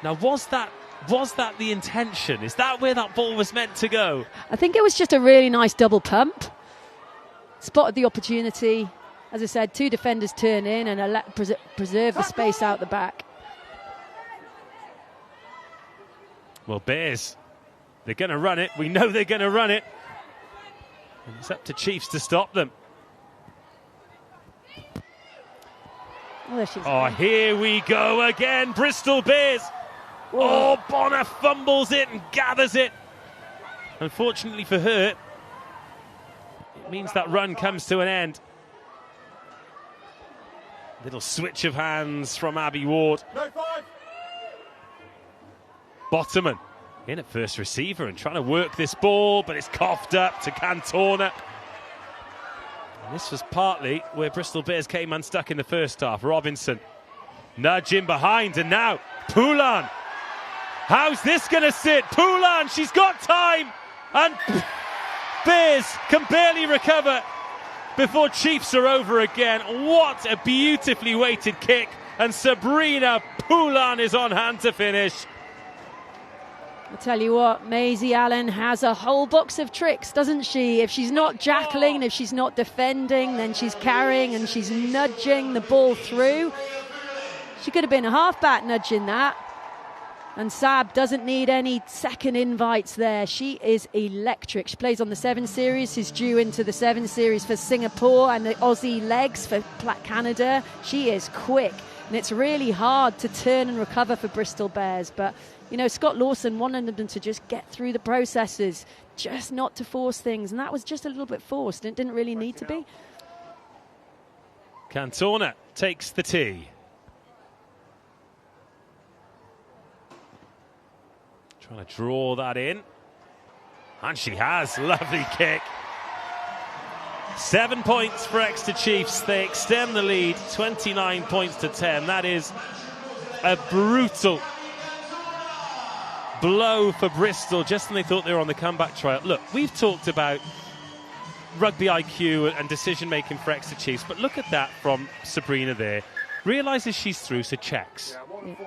Now, was that the intention? Is that where that ball was meant to go? I think it was just a really nice double pump. Spotted the opportunity. As I said, two defenders turn in and preserve the space out the back. Well, Bears, they're going to run it. We know they're going to run it. And it's up to Chiefs to stop them. Here we go again, Bristol Bears. Whoa. Oh, Bonner fumbles it and gathers it. Unfortunately for her, it means that run comes to an end. Little switch of hands from Abby Ward. No, 5. Bottoman in at first receiver and trying to work this ball, but it's coughed up to Cantona. This was partly where Bristol Bears came unstuck in the first half. Robinson, nudge in behind, and now Poulin. How's this going to sit? Poulin, she's got time, and Bears can barely recover before Chiefs are over again. What a beautifully weighted kick, and Sabrina Poulin is on hand to finish. I'll tell you what, Maisie Allen has a whole box of tricks, doesn't she? If she's not jackling, if she's not defending, then she's carrying and she's nudging the ball through. She could have been a halfback nudging that. And Sab doesn't need any second invites there. She is electric. She plays on the 7 Series. She's due into the 7 Series for Singapore and the Aussie legs for Canada. She is quick. And it's really hard to turn and recover for Bristol Bears. But Scott Lawson wanted them to just get through the processes, just not to force things. And that was just a little bit forced. It didn't really need to be. Cantona takes the tee. Trying to draw that in. And she has. Lovely kick. 7 points for Exeter Chiefs. They extend the lead 29 points to 10. That is a brutal blow for Bristol just when they thought they were on the comeback trail. Look, we've talked about rugby IQ and decision making for Exeter Chiefs, but look at that from Sabrina there. Realises she's through, so checks.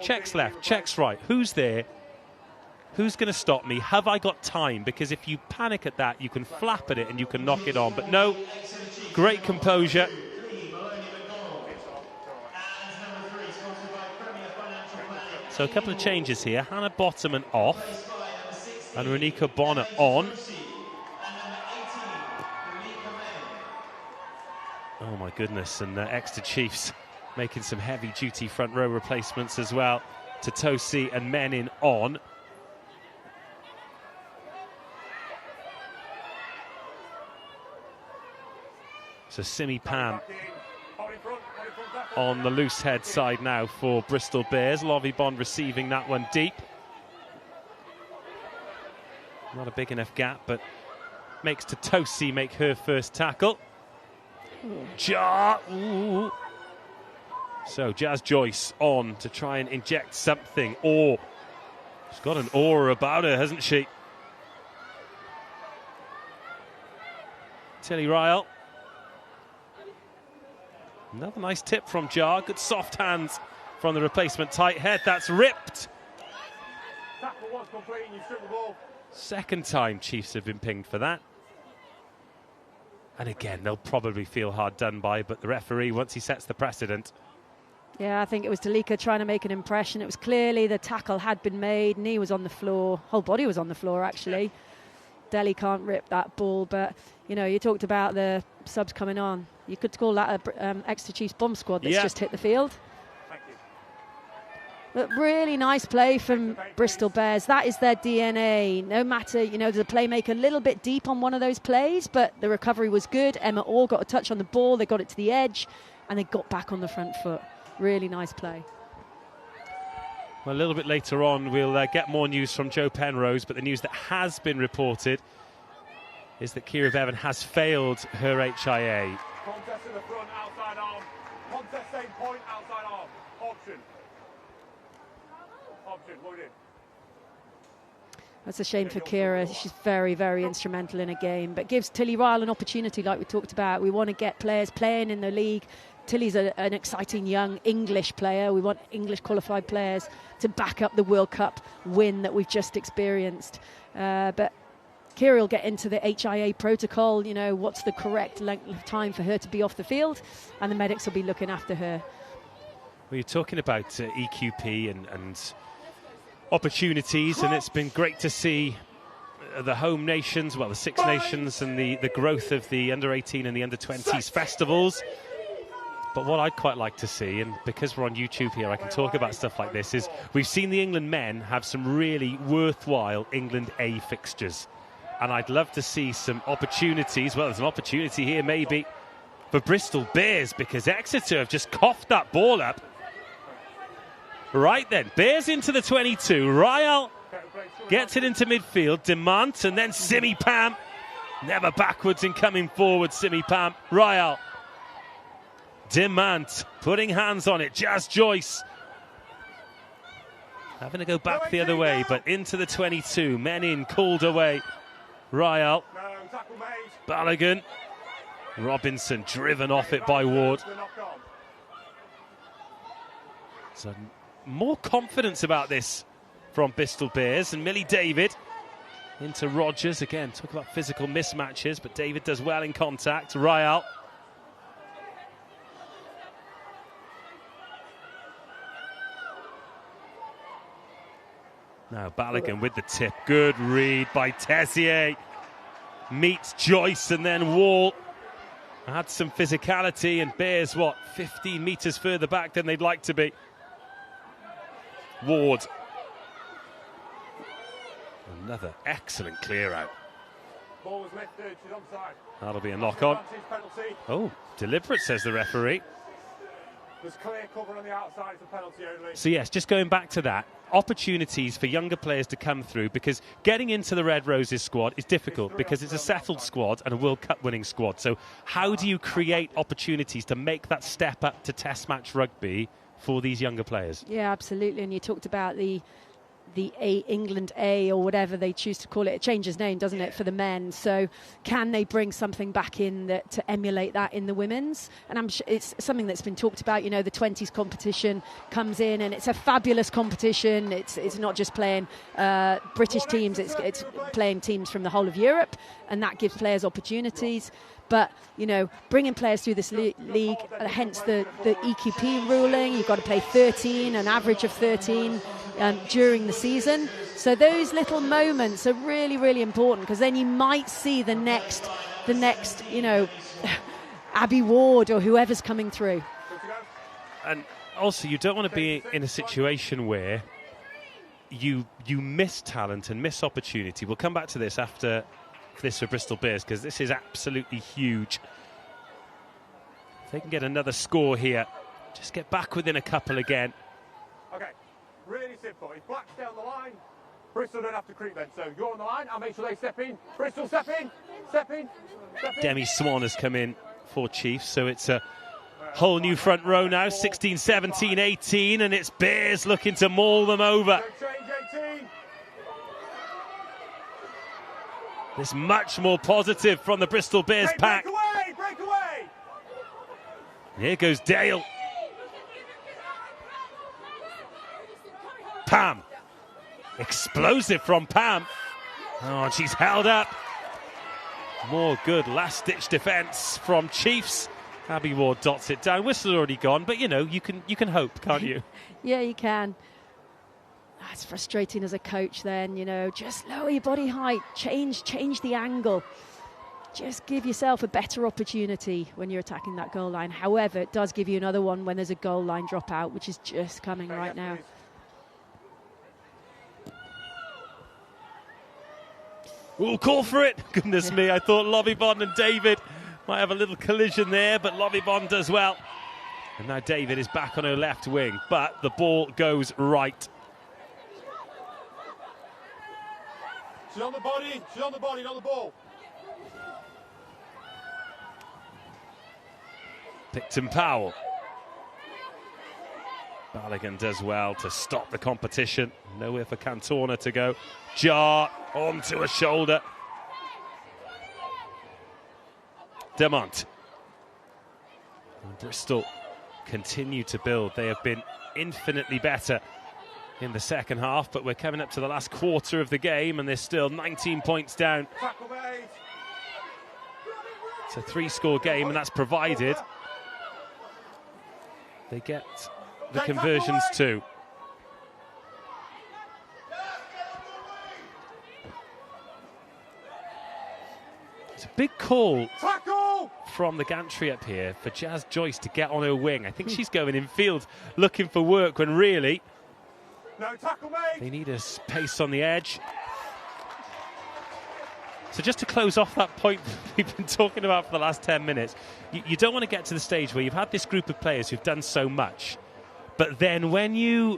Checks left, checks right. Who's there? Who's going to stop me? Have I got time? Because if you panic at that, you can flap at it and you can knock it on. But no, great composure. So a couple of changes here. Hannah Bottoman off and Renika Bonner on. Oh my goodness, and Exeter Chiefs making some heavy duty front row replacements as well. Totosi and Menin on. So Simi Pam on the loose head side now for Bristol Bears. Lovie Bond receiving that one deep. Not a big enough gap, but makes Totosi make her first tackle. Ooh. So Jazz Joyce on to try and inject something. She's got an aura about her, hasn't she? Tilly Ryle. Another nice tip from Jar. Good soft hands from the replacement tight head. That's ripped. Tackle was complete and you stripped the ball. Second time Chiefs have been pinged for that. And again, they'll probably feel hard done by, but the referee, once he sets the precedent. Yeah, I think it was Dalika trying to make an impression. It was clearly the tackle had been made. Knee was on the floor. Whole body was on the floor, actually. Delhi can't rip that ball, but, you know, you talked about the subs coming on. You could call that a Exeter Chiefs bomb squad that's just hit the field. Thank you. But really nice play from Bristol Bears. That is their DNA. No matter, you know, the playmaker a little bit deep on one of those plays, but the recovery was good. Emma Orr got a touch on the ball. They got it to the edge, and they got back on the front foot. Really nice play. Well, a little bit later on, we'll get more news from Joe Penrose, but the news that has been reported is that Kira Bevan has failed her HIA. Contest in the front, outside arm. Contest same point, outside arm. Option, void in. That's a shame for Kira. She's very, very instrumental in a game, but gives Tilly Ryle an opportunity like we talked about. We want to get players playing in the league. Tilly's an exciting young English player. We want English qualified players to back up the World Cup win that we've just experienced. But Kira will get into the HIA protocol, you know, what's the correct length of time for her to be off the field, and the medics will be looking after her. Well, you're talking about EQP and opportunities, and it's been great to see the home nations, well, the Six Nations, and the growth of the under-18 and the under-20s festivals. But what I'd quite like to see, and because we're on YouTube here, I can talk about stuff like this, is we've seen the England men have some really worthwhile England A fixtures. And I'd love to see some opportunities. Well, there's an opportunity here maybe for Bristol Bears, because Exeter have just coughed that ball up. Right then, Bears into the 22. Ryle gets it into midfield. Demant, and then Simi Pam. Never backwards in coming forward, Simi Pam. Ryle. Demant putting hands on it. Jazz Joyce having to go back the other way, but into the 22. Menin called away. Ryle. Balogun. Robinson driven off it by Ward. So more confidence about this from Bristol Bears, and Millie David into Rogers again. Talk about physical mismatches, but David does well in contact. Ryle. Now Balogun with the tip. Good read by Tessier. Meets Joyce and then Wall. Had some physicality, and Bears, 15 metres further back than they'd like to be. Ward. Another excellent clear out. Ball was lifted, she's onside. That'll be a knock on. Oh, deliberate, says the referee. There's clear cover on the outside, it's a penalty only. So yes, just going back to that, opportunities for younger players to come through, because getting into the Red Roses squad is difficult because it's a settled squad and a World Cup winning squad. So how do you create opportunities to make that step up to Test match rugby for these younger players? Yeah, absolutely. And you talked about the England A, or whatever they choose to call it. It changes name, doesn't it, for the men? So can they bring something back in that to emulate that in the women's? And I'm sure it's something that's been talked about. You know, the 20s competition comes in, and it's a fabulous competition. It's not just playing British teams, it's playing teams from the whole of Europe, and that gives players opportunities. But, you know, bringing players through this league, hence the EQP ruling, you've got to play 13, an average of 13 during the season. So those little moments are really, really important, because then you might see the next, you know, Abby Ward or whoever's coming through. And also, you don't want to be in a situation where you miss talent and miss opportunity. We'll come back to this after this for Bristol Bears, because this is absolutely huge. If they can get another score here, just get back within a couple again. Okay, really simple. If Black stay on the line, Bristol don't have to creep then. So you're on the line, I'll make sure they step in. Bristol, step in, step in, step in. Demi Swan has come in for Chiefs, so it's a whole new front row now, 16, 17, 18, and it's Bears looking to maul them over. Change 18. This much more positive from the Bristol Bears pack. Break away, break away. Here goes Dale. Pam. Explosive from Pam. Oh, and she's held up. More good last-ditch defence from Chiefs. Abby Ward dots it down. Whistle already gone, but you know, you can hope, can't you? Yeah, you can. It's frustrating as a coach then, you know, just lower your body height, change the angle. Just give yourself a better opportunity when you're attacking that goal line. However, it does give you another one when there's a goal line dropout, which is just coming right now. We'll call for it. Goodness me, I thought Lovibond and David might have a little collision there, but Lovibond does well. And now David is back on her left wing, but the ball goes right. She's on the body, not the ball. Picton Powell. Balogun does well to stop the competition. Nowhere for Cantona to go. Jar onto a shoulder. Demont. And Bristol continue to build. They have been infinitely better in the second half, but we're coming up to the last quarter of the game and they're still 19 points down. It's a 3-score game, and that's provided they get the conversions too. It's a big call from the gantry up here for Jazz Joyce to get on her wing. I think she's going in field looking for work when really they need a pace on the edge. So just to close off that point we've been talking about for the last 10 minutes, you don't want to get to the stage where you've had this group of players who've done so much, but then when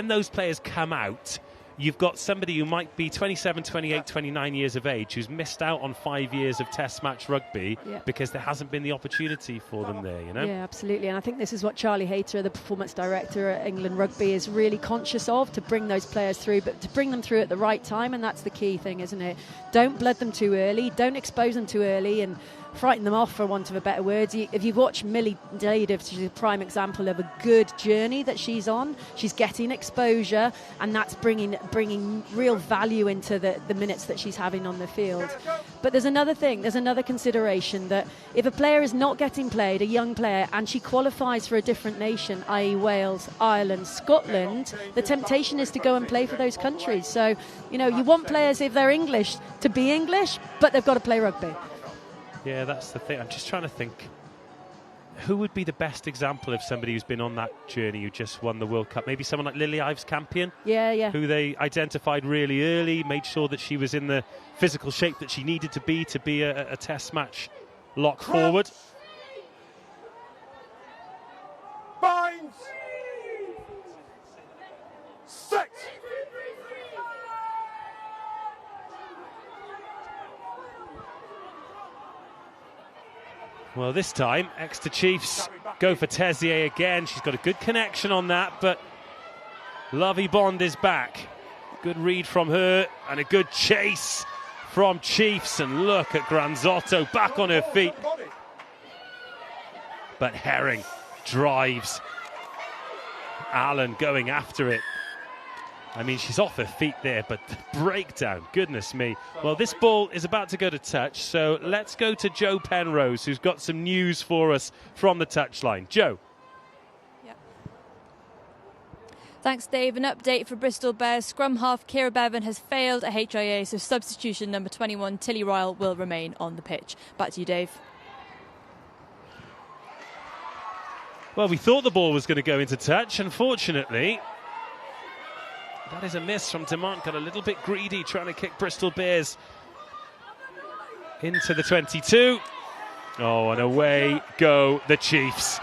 those players come out, you've got somebody who might be 27, 28, 29 years of age who's missed out on 5 years of Test match rugby because there hasn't been the opportunity for them there, you know? Yeah, absolutely. And I think this is what Charlie Hayter, the performance director at England Rugby, is really conscious of, to bring those players through, but to bring them through at the right time. And that's the key thing, isn't it? Don't blood them too early. Don't expose them too early and frighten them off, for want of a better word. If you watch Millie Dadiv, she's a prime example of a good journey that she's on. She's getting exposure, and that's bringing real value into the minutes that she's having on the field. But there's another thing, there's another consideration, that if a player is not getting played, a young player, and she qualifies for a different nation, i.e. Wales, Ireland, Scotland, the temptation is to go and play for those countries. So, you know, you want players, if they're English, to be English, but they've got to play rugby. Yeah, that's the thing. I'm just trying to think who would be the best example of somebody who's been on that journey, who just won the World Cup. Maybe someone like Lily Ives Campion, who they identified really early, made sure that she was in the physical shape that she needed to be a Test match lock forward. Well, this time, Exeter Chiefs go for Tessier again. She's got a good connection on that, but Lovey Bond is back. Good read from her and a good chase from Chiefs. And look at Granzotto back on her feet. But Herring drives. Allen going after it. I mean, she's off her feet there, but the breakdown, goodness me. Well, this ball is about to go to touch, so let's go to Joe Penrose, who's got some news for us from the touchline. Joe. Yep. Thanks, Dave. An update for Bristol Bears. Scrum half Kira Bevan has failed a HIA, so substitution number 21, Tilly Ryle, will remain on the pitch. Back to you, Dave. Well, we thought the ball was going to go into touch. Unfortunately, that is a miss from Demont. Got a little bit greedy trying to kick Bristol Bears into the 22. Oh, and away go the Chiefs.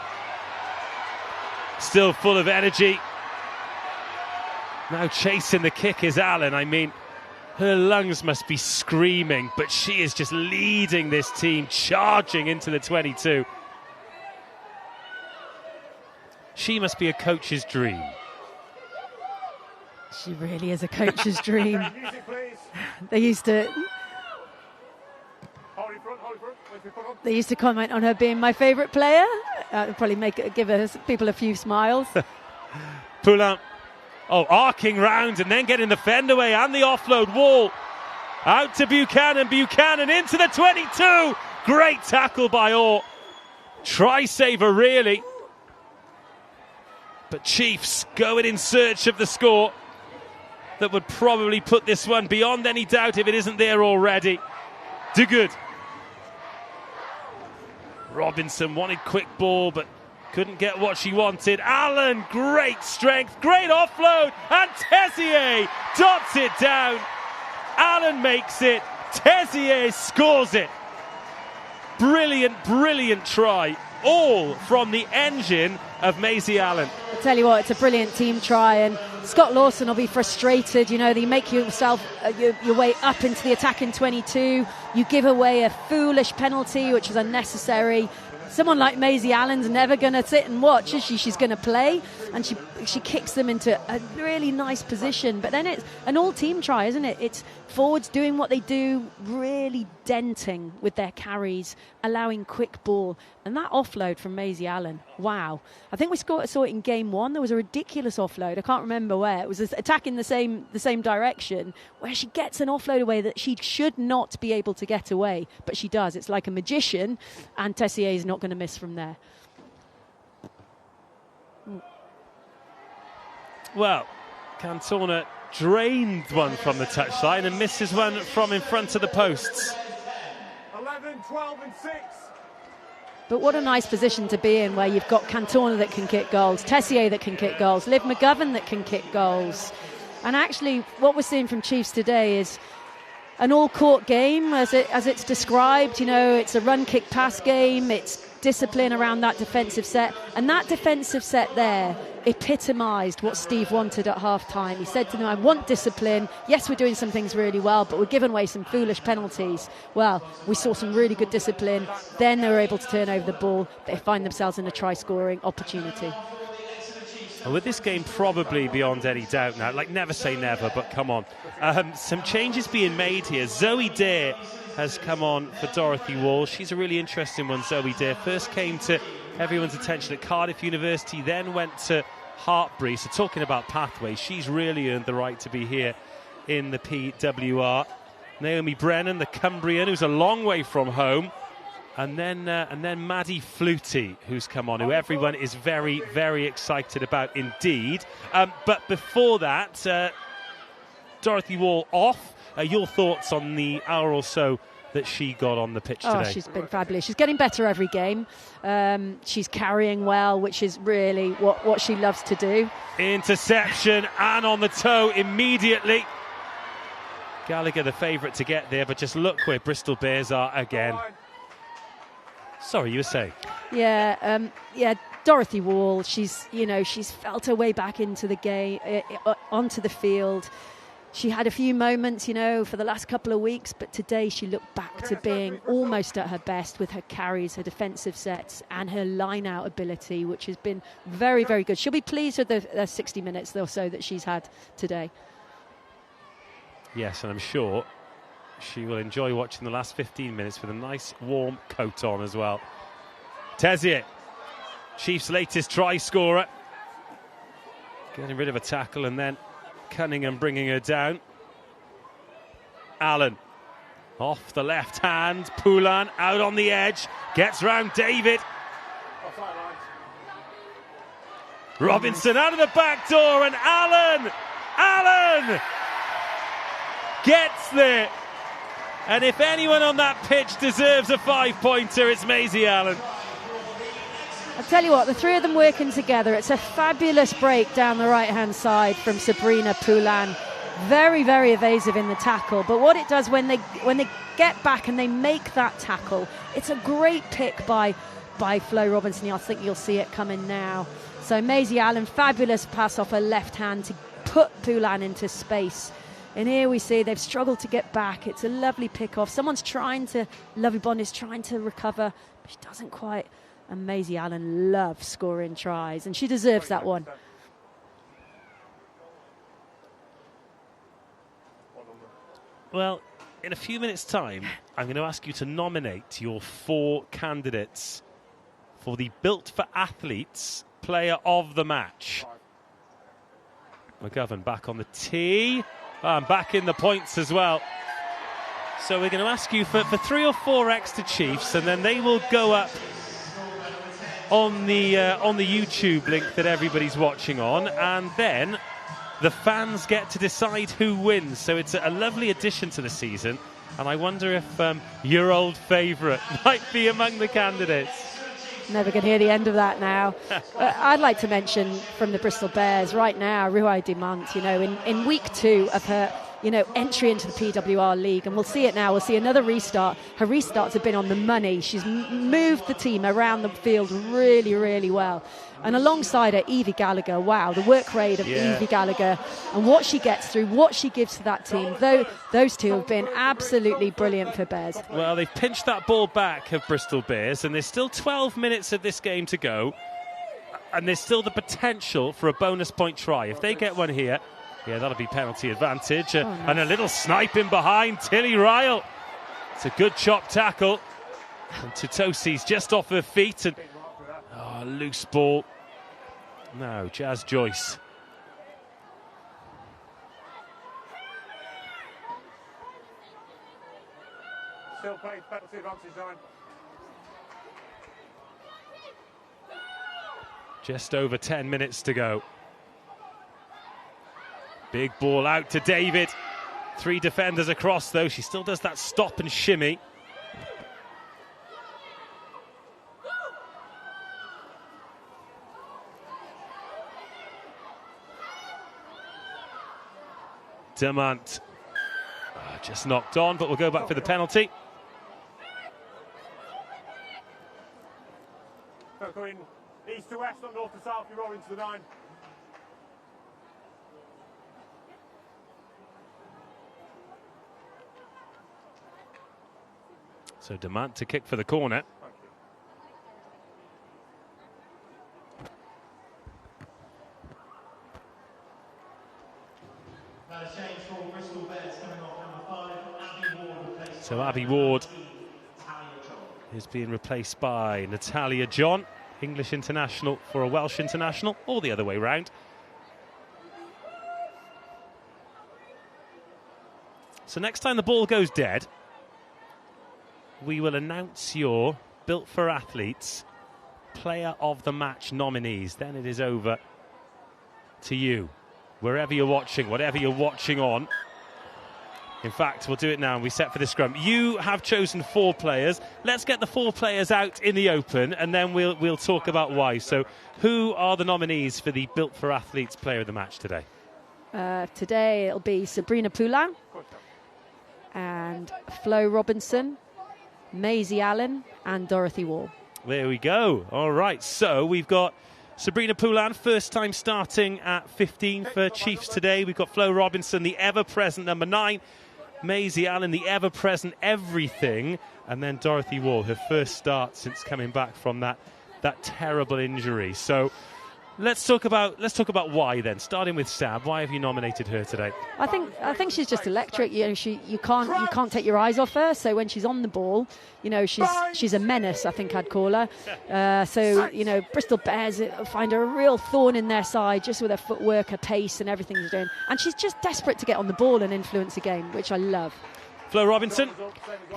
Still full of energy. Now chasing the kick is Allen. I mean, her lungs must be screaming, but she is just leading this team, charging into the 22. She must be a coach's dream. She really is a coach's dream. They used to comment on her being my favourite player. Probably give people a few smiles. Poulain, arcing round and then getting the fend away and the offload. Wall out to Buchanan. Buchanan into the 22. Great tackle by Orr. Try saver really. But Chiefs going in search of the score that would probably put this one beyond any doubt if it isn't there already. Do good. Robinson wanted quick ball but couldn't get what she wanted. Allen, great strength, great offload, and Tessier dots it down. Allen makes it, Tessier scores it. Brilliant, brilliant try. All from the engine of Maisie Allen. I tell you what, it's a brilliant team try, and Scott Lawson will be frustrated. You know, you make yourself your way up into the attacking 22. You give away a foolish penalty, which was unnecessary. Someone like Maisie Allen's never going to sit and watch, is she? She's going to play, and she kicks them into a really nice position. But then it's an all-team try, isn't it? It's forwards doing what they do, really denting with their carries, allowing quick ball. And that offload from Maisie Allen, wow. I think we saw it in game one. There was a ridiculous offload. I can't remember where. It was attacking the same direction, where she gets an offload away that she should not be able to get away. But she does. It's like a magician, and Tessier is not going to miss from there. Well, Cantona drained one from the touchline and misses one from in front of the posts. 11, 12 and 6. But what a nice position to be in, where you've got Cantona that can kick goals, Tessier that can kick goals, Liv McGovern that can kick goals. And actually, what we're seeing from Chiefs today is an all-court game, as it's described. You know, it's a run-kick-pass game. It's discipline around that defensive set. And that defensive set there epitomised what Steve wanted at half-time. He said to them, I want discipline. Yes, we're doing some things really well, but we're giving away some foolish penalties. Well, we saw some really good discipline. Then they were able to turn over the ball. They find themselves in a try-scoring opportunity. With this game probably beyond any doubt now, like never say never, but come on. Some changes being made here. Zoe Dare has come on for Dorothy Wall. She's a really interesting one, Zoe Dare. First came to everyone's attention at Cardiff University, then went to Hartbury. So talking about pathways, she's really earned the right to be here in the PWR. Naomi Brennan, the Cumbrian, who's a long way from home. And then Maddie Flutie, who's come on, who everyone is very, very excited about indeed. But before that, Dorothy Wall off. Your thoughts on the hour or so that she got on the pitch today? Oh, she's been fabulous. She's getting better every game. She's carrying well, which is really what she loves to do. Interception and on the toe immediately. Gallagher the favourite to get there, but just look where Bristol Bears are again. Sorry, you were saying? Yeah, Dorothy Wall. She's felt her way back into the game, onto the field. She had a few moments, you know, for the last couple of weeks, but today she looked back to being almost at her best with her carries, her defensive sets, and her line-out ability, which has been very, very good. She'll be pleased with the 60 minutes or so that she's had today. Yes, and I'm sure she will enjoy watching the last 15 minutes with a nice warm coat on as well. Tezier, Chiefs' latest try scorer, getting rid of a tackle and then Cunningham bringing her down. Allen off the left hand. Poulin out on the edge. Gets round David. Robinson out of the back door and Allen gets there. And if anyone on that pitch deserves a 5-pointer, it's Maisie Allen. I'll tell you what, the three of them working together, it's a fabulous break down the right-hand side from Sabrina Poulin. Very, very evasive in the tackle. But what it does when they get back and they make that tackle, it's a great pick by Flo Robinson. I think you'll see it coming now. So Maisie Allen, fabulous pass off her left hand to put Poulin into space. And here we see they've struggled to get back. It's a lovely pick-off. Lovely Bond is trying to recover, but she doesn't quite. And Maisie Allen loves scoring tries, and she deserves that one. Well, in a few minutes' time, I'm going to ask you to nominate your 4 candidates for the Built for Athletes Player of the Match. McGovern back on the tee, and back in the points as well. So we're going to ask you for 3 or 4 extra Chiefs, and then they will go up on the YouTube link that everybody's watching on, and then the fans get to decide who wins. So it's a lovely addition to the season, and I wonder if your old favourite might be among the candidates. Never going to hear the end of that now. I'd like to mention from the Bristol Bears right now, Ruai Dumont, you know, in week 2 of her, you know, entry into the PWR League, and we'll see it now. We'll see another restart. Her restarts have been on the money. She's moved the team around the field really, really well. And alongside her, Evie Gallagher, wow, the work rate of Evie Gallagher and what she gets through, what she gives to that team. Those two have been absolutely brilliant for Bears. Well, they've pinched that ball back of Bristol Bears, and there's still 12 minutes of this game to go, and there's still the potential for a bonus point try. If they get one here, yeah, that'll be penalty advantage. Nice. And a little snipe in behind, Tilly Ryle. It's a good chop tackle. And Tutosi's just off her feet. And loose ball. No, Jazz Joyce. Still playing penalty advantage 9. Just over 10 minutes to go. Big ball out to David. 3 defenders across, though. She still does that stop and shimmy. Dumont. Just knocked on, but we'll go back for the penalty. So going east to west, not north to south, you roll into the 9. So Dumont to kick for the corner. So Abby Ward is being replaced by Natalia John, English international for a Welsh international, or the other way round. So next time the ball goes dead, we will announce your Built for Athletes Player of the Match nominees. Then it is over to you, wherever you're watching, whatever you're watching on. In fact, we'll do it now, and we set for the scrum. You have chosen 4 players. Let's get the 4 players out in the open, and then we'll talk about why. So who are the nominees for the Built for Athletes Player of the Match today? Today it'll be Sabrina Poulin and Flo Robinson, Maisie Allen and Dorothy Wall. There we go. All right, so we've got Sabrina Poulan, first time starting at 15 for Chiefs today. We've got Flo Robinson, the ever-present number 9. Maisie Allen, the ever-present everything. And then Dorothy Wall, her first start since coming back from that terrible injury. So let's talk about why then. Starting with Sab, why have you nominated her today? I think she's just electric. You know, you can't take your eyes off her. So when she's on the ball, you know, she's a menace, I think I'd call her. So you know, Bristol Bears find her a real thorn in their side, just with her footwork, her pace, and everything she's doing. And she's just desperate to get on the ball and influence the game, which I love. Flo Robinson.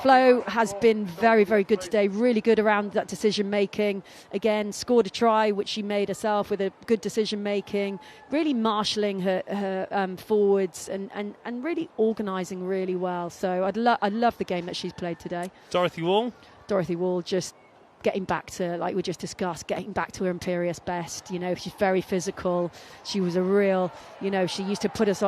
Flo has been very, very good today, really good around that decision making. Again, scored a try which she made herself with a good decision making, really marshalling her forwards and really organising really well. So I love the game that she's played today. Dorothy Wall just getting back to, like we just discussed, getting back to her imperious best. You know, she's very physical. She was a real, you know, she used to put us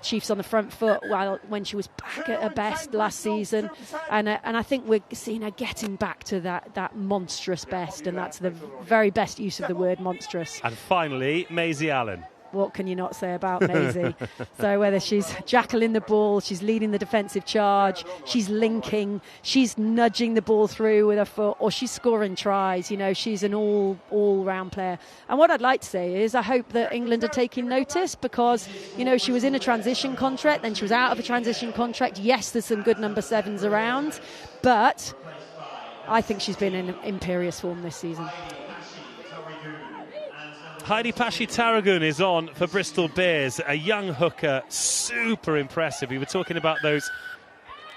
Chiefs on the front foot when she was back at her best last season, and I think we're seeing her getting back to that monstrous best, and that's the very best use of the word monstrous. And finally, Maisie Allen. What can you not say about Maisie? So whether she's jackling the ball, she's leading the defensive charge, she's linking, she's nudging the ball through with her foot, or she's scoring tries, you know, she's an all-round player. And what I'd like to say is I hope that England are taking notice, because, you know, she was in a transition contract, then she was out of a transition contract. Yes, there's some good number 7s around, but I think she's been in imperious form this season. Heidi Pashi-Taragun is on for Bristol Bears, a young hooker, super impressive. We were talking about those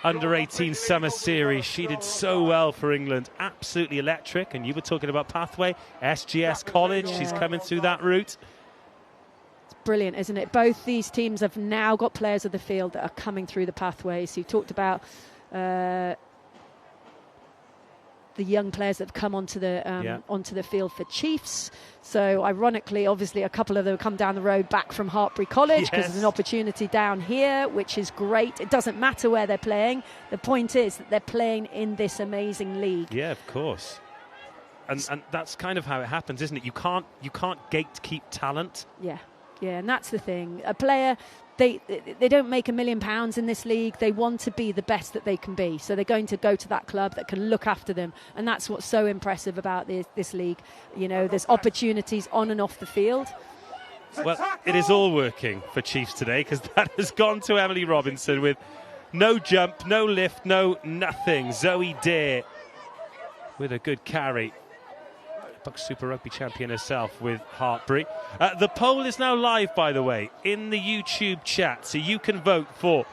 under-18 summer series. She did so well for England, absolutely electric. And you were talking about pathway, SGS College, she's coming through that route. It's brilliant, isn't it? Both these teams have now got players of the field that are coming through the pathways. So you talked about the young players that have come onto the field for Chiefs. So ironically, obviously, a couple of them come down the road back from Hartbury College, because there's an opportunity down here, which is great. It doesn't matter where they're playing. The point is that they're playing in this amazing league. Yeah, of course. And that's kind of how it happens, isn't it? You can't gatekeep talent. Yeah, and that's the thing. A player, they don't make £1 million in this league. They want to be the best that they can be. So they're going to go to that club that can look after them. And that's what's so impressive about this league. You know, there's opportunities on and off the field. Well, it is all working for Chiefs today, because that has gone to Emily Robinson with no jump, no lift, no nothing. Zoe Dare with a good carry. Bucks Super Rugby champion herself with Hartbury. The poll is now live, by the way, in the YouTube chat, so you can vote for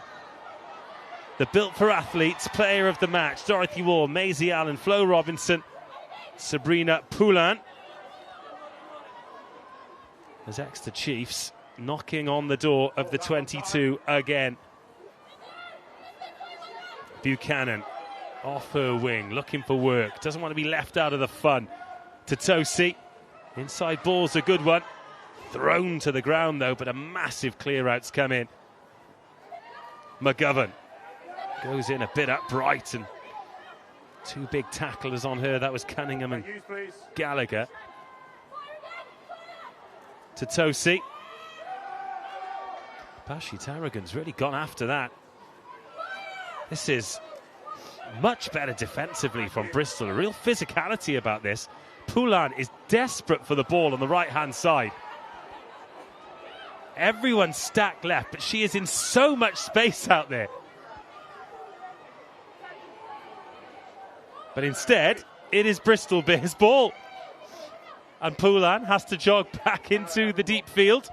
the Built for Athletes Player of the Match: Dorothy Wall, Maisie Allen, Flo Robinson, Sabrina Poulan. As Exeter Chiefs knocking on the door of the 22 again. Buchanan off her wing, looking for work, doesn't want to be left out of the fun. To Tosi, inside ball's a good one, thrown to the ground though, but a massive clear out's come in. McGovern goes in a bit upright, and two big tacklers on her. That was Cunningham and Gallagher. To Tosi. Pashi-Taragun's really gone after that. This is much better defensively from Bristol, a real physicality about this. Poulan is desperate for the ball on the right-hand side. Everyone's stacked left, but she is in so much space out there. But instead, it is Bristol Bears' ball. And Poulan has to jog back into the deep field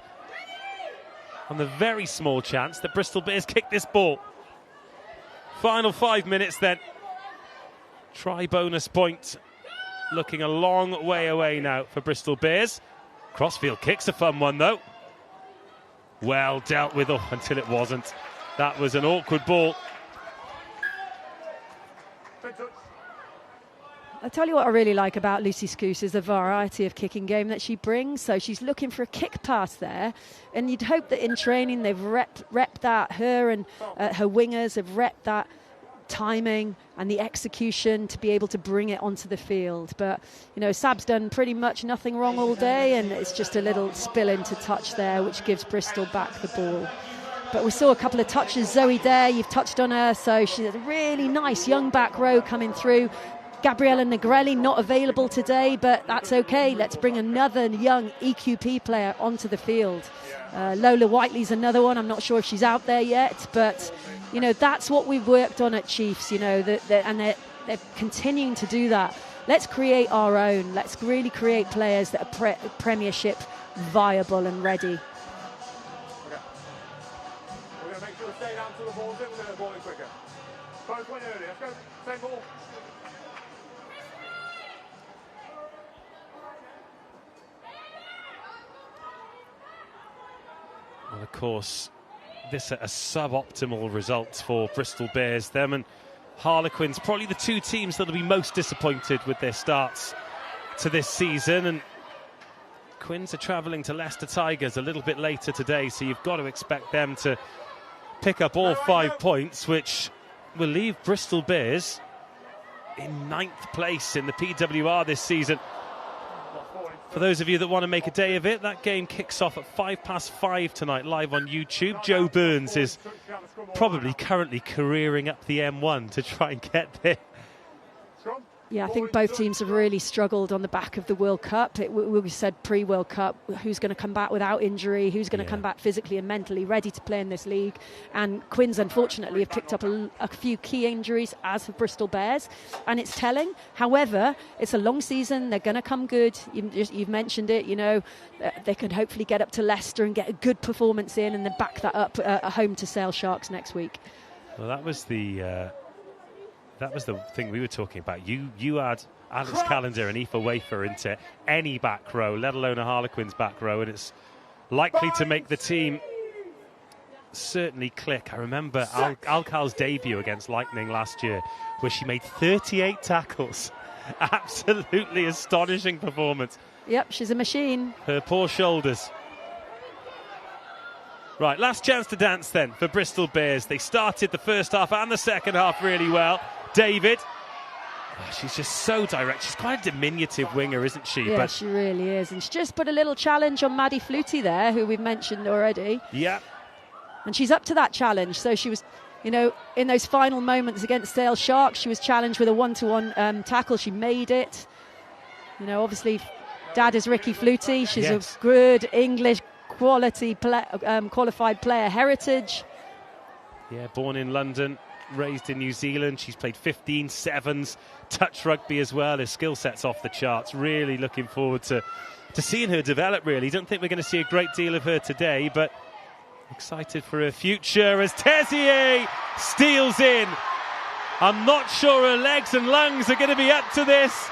on the very small chance that Bristol Bears kick this ball. Final 5 minutes then. Try bonus point. Looking a long way away now for Bristol Bears. Crossfield kicks a fun one though. Well dealt with, until it wasn't. That was an awkward ball. I tell you what I really like about Lucy Scouse is the variety of kicking game that she brings. So she's looking for a kick pass there, and you'd hope that in training they've repped that. Her and her wingers have repped that timing and the execution to be able to bring it onto the field. But, you know, Sab's done pretty much nothing wrong all day, and it's just a little spill into touch there, which gives Bristol back the ball. But we saw a couple of touches. Zoe Dare, you've touched on her, so she's a really nice young back row coming through. Gabriella Negrelli not available today, but that's okay. Let's bring another young EQP player onto the field. Lola Whiteley's another one. I'm not sure if she's out there yet, but you know, that's what we've worked on at Chiefs, you know, and they're continuing to do that. Let's create our own. Let's really create players that are Premiership viable and ready. We're going to make sure to stay down to the ball's in. We're going to ball in quicker. Both went early. Let's go. Same ball. Well, of course, this a suboptimal result for Bristol Bears. Them and Harlequins, probably the two teams that will be most disappointed with their starts to this season. And Quins are travelling to Leicester Tigers a little bit later today, so you've got to expect them to pick up all 5 points, which will leave Bristol Bears in 9th place in the PWR this season. For those of you that want to make a day of it, that game kicks off at 5:05 tonight, live on YouTube. Joe Burns is probably currently careering up the M1 to try and get there. Yeah, I think both teams have really struggled on the back of the World Cup. We said pre-World Cup, who's going to come back without injury, who's going to come back physically and mentally ready to play in this league. And Quins, unfortunately, have picked up a few key injuries, as have Bristol Bears, and it's telling. However, it's a long season. They're going to come good. You've mentioned it, you know. They can hopefully get up to Leicester and get a good performance in, and then back that up at home to Sale Sharks next week. Well, that was the thing we were talking about. You add Alex Callender and Aoife Wafer into any back row, let alone a Harlequins back row, and it's likely to make the team certainly click. I remember Alcal's debut against Lightning last year, where she made 38 tackles. Absolutely astonishing performance. Yep, she's a machine. Her poor shoulders. Right, last chance to dance then for Bristol Bears. They started the first half and the second half really well. David, she's just so direct. She's quite a diminutive winger, isn't she? Yeah, she really is. And she just put a little challenge on Maddie Flutie there, who we've mentioned already. Yeah. And she's up to that challenge. So she was, you know, in those final moments against Sale Sharks, she was challenged with a one-to-one tackle. She made it. You know, obviously, Dad is Ricky Flutie. She's a good English qualified player heritage. Yeah, born in London, raised in New Zealand. She's played 15 sevens, touch rugby as well. Her skill set's off the charts. Really looking forward to seeing her develop, really. Don't think we're going to see a great deal of her today, but excited for her future as Tezier steals in. I'm not sure her legs and lungs are going to be up to this.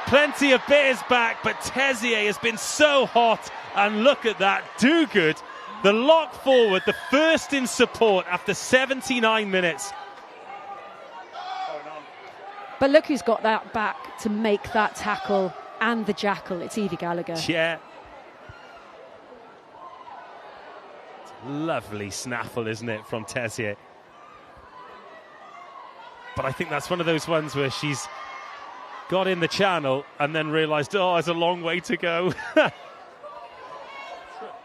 Plenty of Bears back, but Tezier has been so hot. And look at that, do good. The lock forward, the first in support after 79 minutes. But look who's got that back to make that tackle and the jackal. It's Evie Gallagher. Yeah. Lovely snaffle, isn't it, from Tezier? But I think that's one of those ones where she's got in the channel and then realised, oh, there's a long way to go.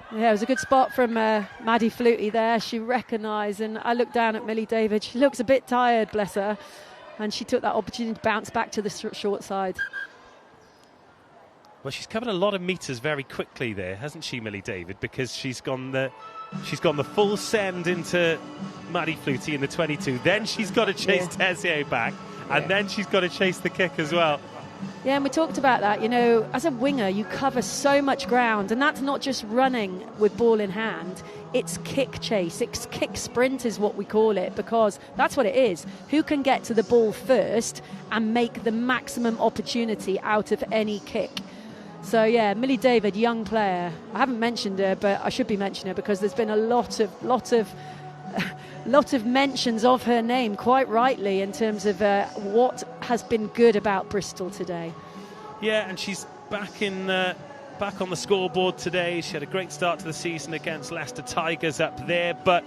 Yeah, it was a good spot from Maddie Flutie there. She recognised, and I looked down at Millie David. She looks a bit tired, bless her. And she took that opportunity to bounce back to the short side. Well, she's covered a lot of metres very quickly there, hasn't she, Millie David? Because she's gone the full send into Maddie Flutie in the 22. Then she's got to chase Tezier back, and then she's got to chase the kick as well. Yeah, and we talked about that. You know, as a winger, you cover so much ground, and that's not just running with ball in hand. It's kick chase. It's kick sprint is what we call it, because that's what it is. Who can get to the ball first and make the maximum opportunity out of any kick? So, yeah, Millie David, young player. I haven't mentioned her, but I should be mentioning her because there's been a lot of mentions of her name, quite rightly, in terms of what has been good about Bristol today. Yeah, and she's back on the scoreboard today. She had a great start to the season against Leicester Tigers up there, but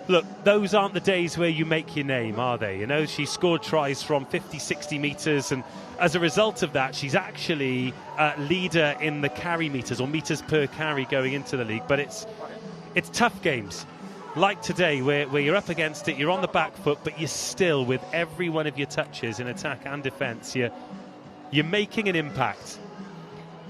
look, those aren't the days where you make your name, are they? You know, she scored tries from 50, 60 metres, and as a result of that, she's actually leader in the carry metres, or metres per carry going into the league. But it's tough games, like today, where you're up against it, you're on the back foot, but you're still, with every one of your touches in attack and defence, you're making an impact.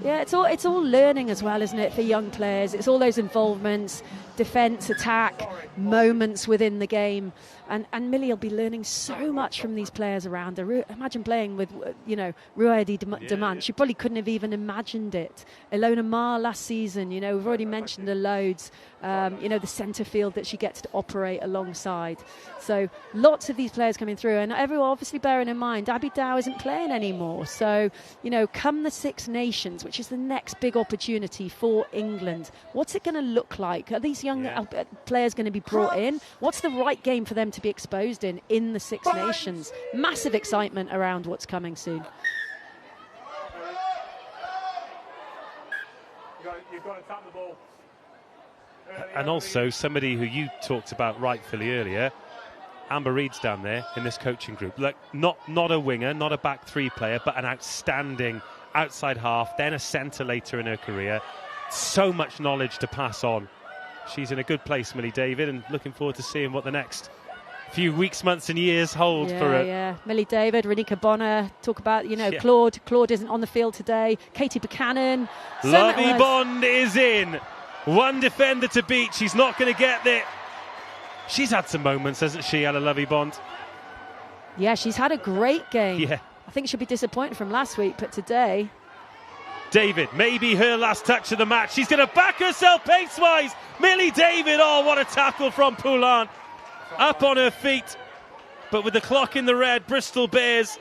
Yeah, it's all learning as well, isn't it, for young players? It's all those involvements, defence, attack, moments within the game. And Millie will be learning so much from these players around her. Imagine playing with, Ruaidi Demant. She probably couldn't have even imagined it. Ilona Maher last season, we've already mentioned her loads. The centre field that she gets to operate alongside. So lots of these players coming through. And everyone obviously bearing in mind, Abby Dow isn't playing anymore. So, come the Six Nations, which is the next big opportunity for England, what's it going to look like? Are these young players going to be brought in? What's the right game for them to be exposed in the Six Nations? Massive excitement around what's coming soon. You've got to tap the ball. And also somebody who you talked about rightfully earlier, Amber Reed's down there in this coaching group. Look, not a winger, not a back three player, but an outstanding outside half, then a centre later in her career. So much knowledge to pass on. She's in a good place, Millie David, and looking forward to seeing what the next few weeks, months and years hold for her. Yeah, Millie David, Renika Bonner, talk about, Claude. Claude isn't on the field today. Katie Buchanan. Lovey Bond is in. One defender to beat. She's not going to get there. She's had some moments, hasn't she, Ella Lovey Bond? Yeah, she's had a great game. Yeah. I think she'll be disappointed from last week, but today... David, maybe her last touch of the match. She's going to back herself pace-wise. Millie David, oh, what a tackle from Poulin. Up on her feet, but with the clock in the red, Bristol Bears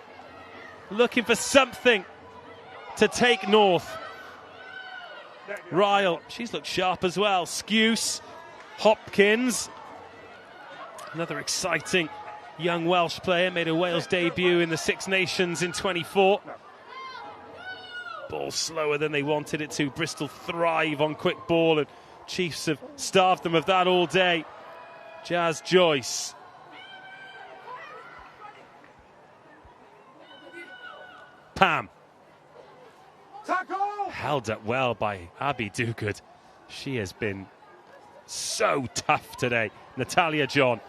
looking for something to take north. Ryle, she's looked sharp as well. Skuse, Hopkins, another exciting young Welsh player, made a Wales debut in the Six Nations in 24. Ball slower than they wanted it to. Bristol thrive on quick ball, and Chiefs have starved them of that all day. Jazz Joyce. Pam. Tackle! Held up well by Abby Duguid. She has been so tough today. Natalia John.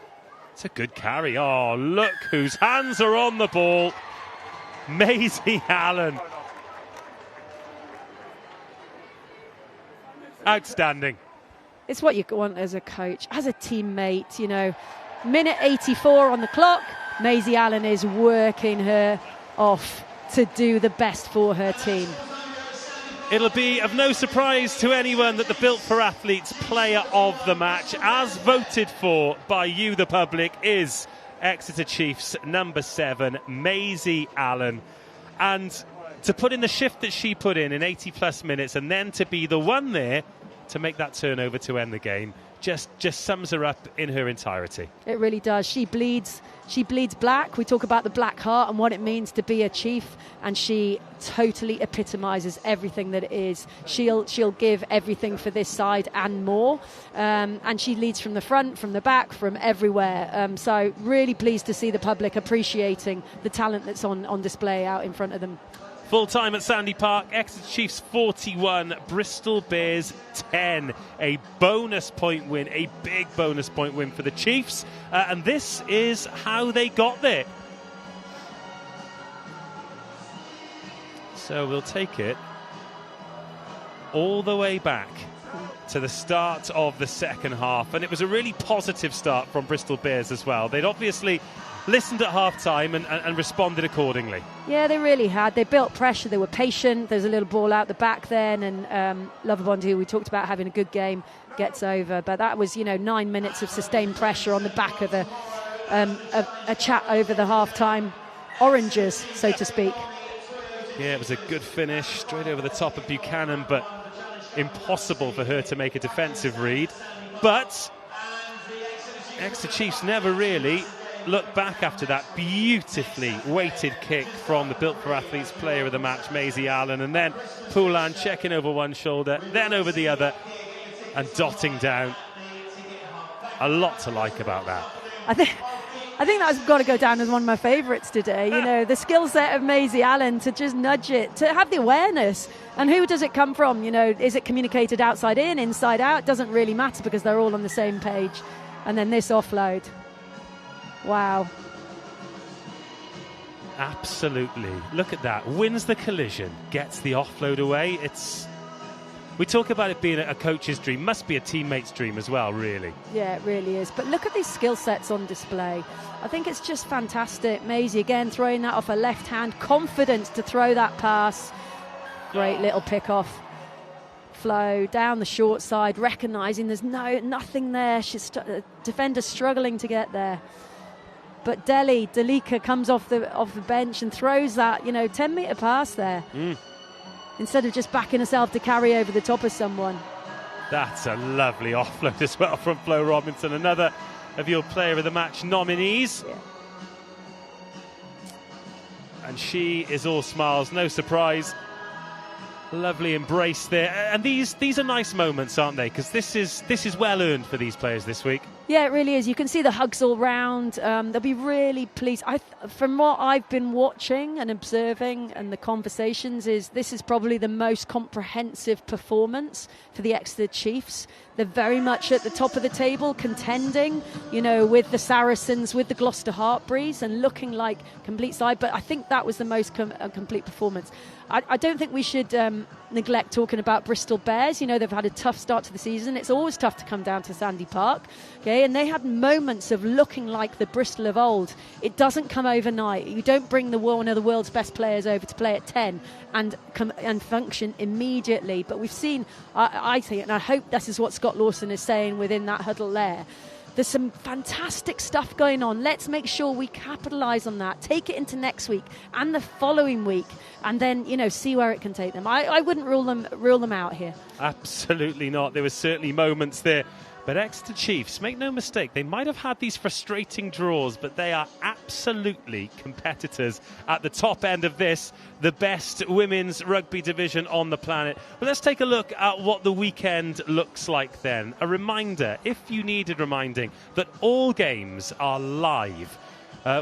It's a good carry. Oh, look whose hands are on the ball. Maisie Allen. Outstanding. It's what you want as a coach, as a teammate, Minute 84 on the clock. Maisie Allen is working her off to do the best for her team. It'll be of no surprise to anyone that the Built for Athletes player of the match, as voted for by you, the public, is Exeter Chiefs number 7, Maisie Allen. And to put in the shift that she put in 80 plus minutes, and then to be the one there to make that turnover to end the game, just sums her up in her entirety. It really does. She bleeds black. We talk about the black heart and what it means to be a Chief, and she totally epitomises everything that it is. She'll give everything for this side and more, and she leads from the front, from the back, from everywhere. So really pleased to see the public appreciating the talent that's on display out in front of them. Full time at Sandy Park, Exeter Chiefs 41, Bristol Bears 10. A bonus point win, a big bonus point win for the Chiefs. And this is how they got there. So we'll take it all the way back to the start of the second half. And it was a really positive start from Bristol Bears as well. They'd obviously listened at half-time and responded accordingly. Yeah, they really had. They built pressure. They were patient. There's a little ball out the back then, and Lovabond, who we talked about having a good game, gets over. But that was, 9 minutes of sustained pressure on the back of a chat over the half-time oranges, so to speak. Yeah, it was a good finish, straight over the top of Buchanan, but impossible for her to make a defensive read. But Exeter Chiefs never really look back after that beautifully weighted kick from the Built for Athletes player of the match, Maisie Allen, and then Poulin checking over one shoulder, then over the other, and dotting down A lot to like about that. I think that's got to go down as one of my favourites today. You know, the skill set of Maisie Allen to just nudge it, to have the awareness. And who does it come from? You know, is it communicated outside in, inside out? Doesn't really matter because they're all on the same page. And then this offload. Wow. Absolutely. Look at that. Wins the collision, gets the offload away. We talk about it being a coach's dream. Must be a teammate's dream as well, really. Yeah, it really is. But look at these skill sets on display. I think it's just fantastic. Maisie again throwing that off her left hand. Confidence to throw that pass. Great little pick off. Flow down the short side, recognising there's nothing there. Defender struggling to get there. But Delika comes off the bench and throws that, 10-metre pass there. Instead of just backing herself to carry over the top of someone. That's a lovely offload as well from Flo Robinson, another of your player of the match nominees. Yeah. And she is all smiles, no surprise. Lovely embrace there. And these are nice moments, aren't they? Because this is well earned for these players this week. Yeah, it really is. You can see the hugs all round. They'll be really pleased. From what I've been watching and observing and the conversations, this is probably the most comprehensive performance for the Exeter Chiefs. They're very much at the top of the table, contending, with the Saracens, with the Gloucester Heartbreeze, and looking like complete side. But I think that was the most complete performance. I don't think we should neglect talking about Bristol Bears. They've had a tough start to the season. It's always tough to come down to Sandy Park. Okay, and they had moments of looking like the Bristol of old. It doesn't come overnight. You don't bring one of the world's best players over to play at 10 and function immediately. But we've seen, I think, and I hope this is what Scott Lawson is saying within that huddle there. There's some fantastic stuff going on. Let's make sure we capitalise on that. Take it into next week and the following week, and then see where it can take them. I wouldn't rule them out here. Absolutely not. There were certainly moments there. But Exeter Chiefs, make no mistake, they might have had these frustrating draws, but they are absolutely competitors at the top end of this, the best women's rugby division on the planet. Well, let's take a look at what the weekend looks like then. A reminder, if you needed reminding, that all games are live.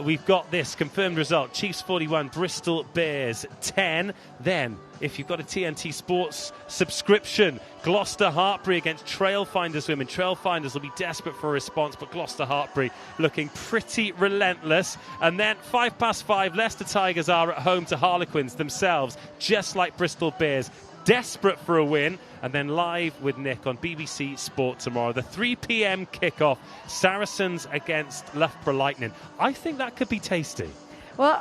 We've got this confirmed result, Chiefs 41, Bristol Bears 10. Then, if you've got a TNT Sports subscription, Gloucester Heartbreeze against Trailfinders women. Trailfinders will be desperate for a response, but Gloucester Heartbreeze looking pretty relentless. And then 5:05, Leicester Tigers are at home to Harlequins themselves, just like Bristol Bears. Desperate for a win, and then live with Nick on BBC Sport tomorrow. The 3 p.m. kickoff, Saracens against Loughborough Lightning. I think that could be tasty. Well,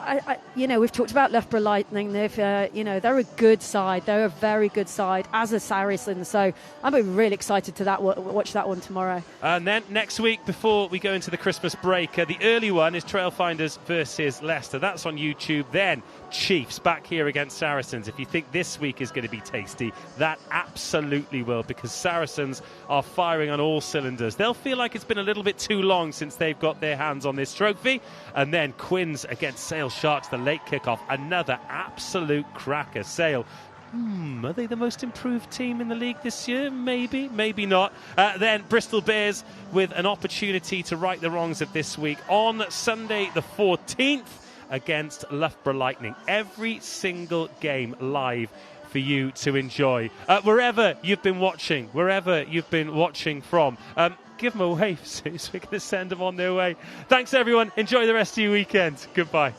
we've talked about Loughborough Lightning. They're a good side. They're a very good side, as a Saracens. So I'm really excited to watch that one tomorrow. And then next week, before we go into the Christmas break, the early one is Trailfinders versus Leicester. That's on YouTube. Then Chiefs back here against Saracens. If you think this week is going to be tasty, that absolutely will, because Saracens are firing on all cylinders. They'll feel like it's been a little bit too long since they've got their hands on this trophy. And then Quins against Sale Sharks, the late kickoff, another absolute cracker. Sale, are they the most improved team in the league this year? Maybe, maybe not. Then Bristol Bears with an opportunity to right the wrongs of this week on Sunday the 14th against Loughborough Lightning. Every single game live for you to enjoy. Wherever you've been watching from, give them a wave, so we're going to send them on their way. Thanks, everyone. Enjoy the rest of your weekend. Goodbye.